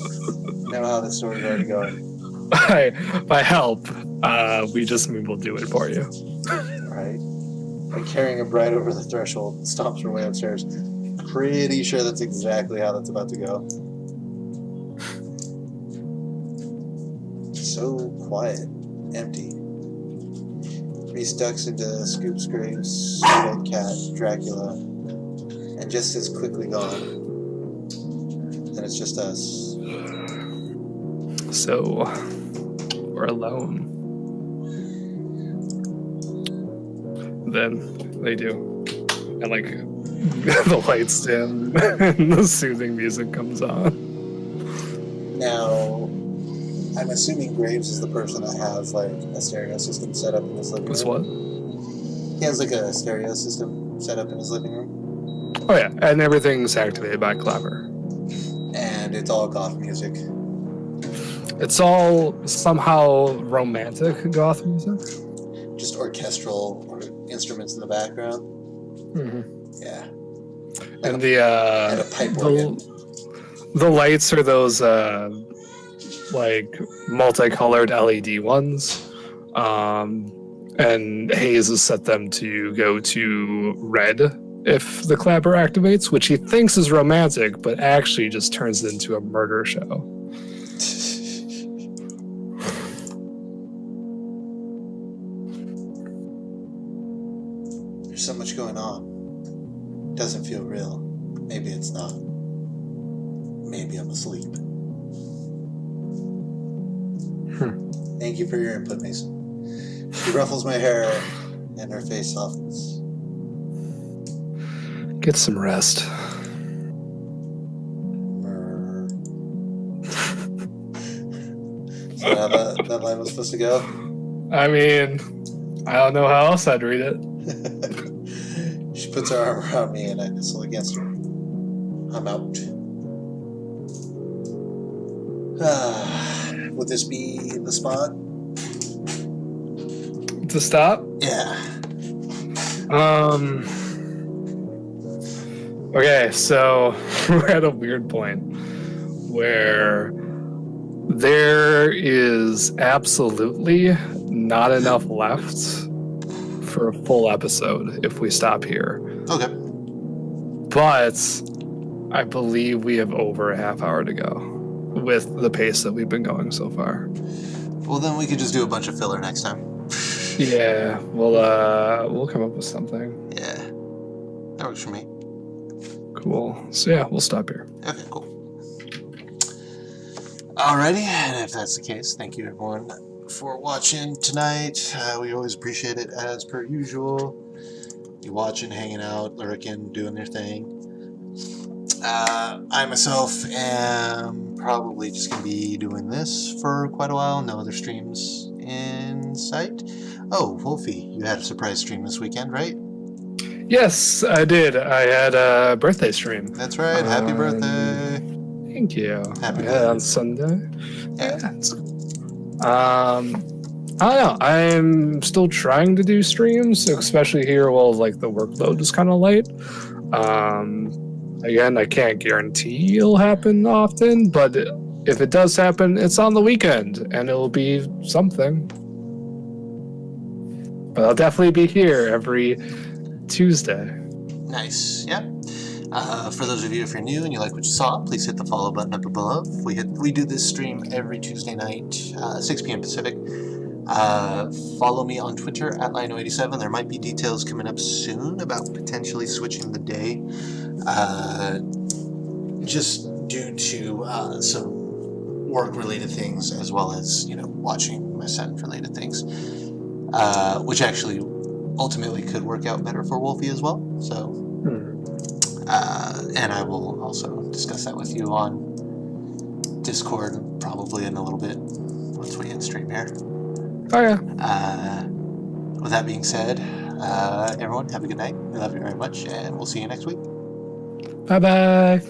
Speaker 1: Know how this story's already going.
Speaker 2: By help, we just will do it for you.
Speaker 1: Right. By carrying him right over the threshold, stomps her way upstairs. Pretty sure that's exactly how that's about to go. So quiet. Empty. Reese ducks into Scoop Graves, Red Cat, Dracula, and just as quickly gone. And it's just us.
Speaker 2: So, we're alone. Then they do. And the lights dim and the soothing music comes on.
Speaker 1: Now, I'm assuming Graves is the person that has a stereo system set up in his living room.
Speaker 2: What's what?
Speaker 1: He has a stereo system set up in his living room.
Speaker 2: Oh yeah, and everything's activated by Clever.
Speaker 1: And it's all goth music.
Speaker 2: It's all somehow romantic goth music.
Speaker 1: Just orchestral or instruments in the background.
Speaker 2: Mm-hmm.
Speaker 1: Yeah.
Speaker 2: And
Speaker 1: and a pipe organ.
Speaker 2: The lights are those multicolored LED ones. And Hayes has set them to go to red if the clapper activates, which he thinks is romantic, but actually just turns it into a murder show.
Speaker 1: There's so much going on. Doesn't feel real. Maybe it's not. Maybe I'm asleep. Thank you for your input, Mason. She ruffles my hair and her face softens.
Speaker 2: Get some rest.
Speaker 1: Is that how that line was supposed to go?
Speaker 2: I mean, I don't know how else I'd read it.
Speaker 1: She puts her arm around me and I nestle against her. I'm out. Would this be the spot?
Speaker 2: To stop?
Speaker 1: Yeah.
Speaker 2: Okay, so we're at a weird point where there is absolutely not enough left for a full episode if we stop here.
Speaker 1: Okay.
Speaker 2: But I believe we have over a half hour to go with the pace that we've been going so far.
Speaker 1: Well, then we could just do a bunch of filler next time.
Speaker 2: Yeah, we'll come up with something.
Speaker 1: Yeah. That works for me.
Speaker 2: Cool. So yeah, we'll stop here.
Speaker 1: Okay, cool. Alrighty, and if that's the case, thank you everyone for watching tonight. We always appreciate it as per usual. You watching, hanging out, lurking, doing their thing. I myself am probably just going to be doing this for quite a while. No other streams in sight. Oh, Wolfie, you had a surprise stream this weekend, right?
Speaker 2: Yes, I did. I had a birthday stream.
Speaker 1: That's right. Happy birthday.
Speaker 2: Thank you.
Speaker 1: Happy
Speaker 2: Yeah,
Speaker 1: birthday.
Speaker 2: on Sunday.
Speaker 1: Yeah.
Speaker 2: I don't know. I'm still trying to do streams, especially here while like the workload is kind of light. Again, I can't guarantee it'll happen often, but if it does happen, it's on the weekend and it'll be something. But I'll definitely be here every Tuesday.
Speaker 1: Nice. Yeah. For those of you, if you're new and you like what you saw, please hit the follow button up above. We do this stream every Tuesday night, 6 p.m. Pacific. Follow me on Twitter at Lino87. There might be details coming up soon about potentially switching the day, just due to some work-related things as well as watching my son-related things, which actually ultimately could work out better for Wolfie as well. So, and I will also discuss that with you on Discord probably in a little bit once we end stream here.
Speaker 2: Oh yeah.
Speaker 1: With that being said, everyone have a good night. We love you very much, and we'll see you next week.
Speaker 2: Bye bye.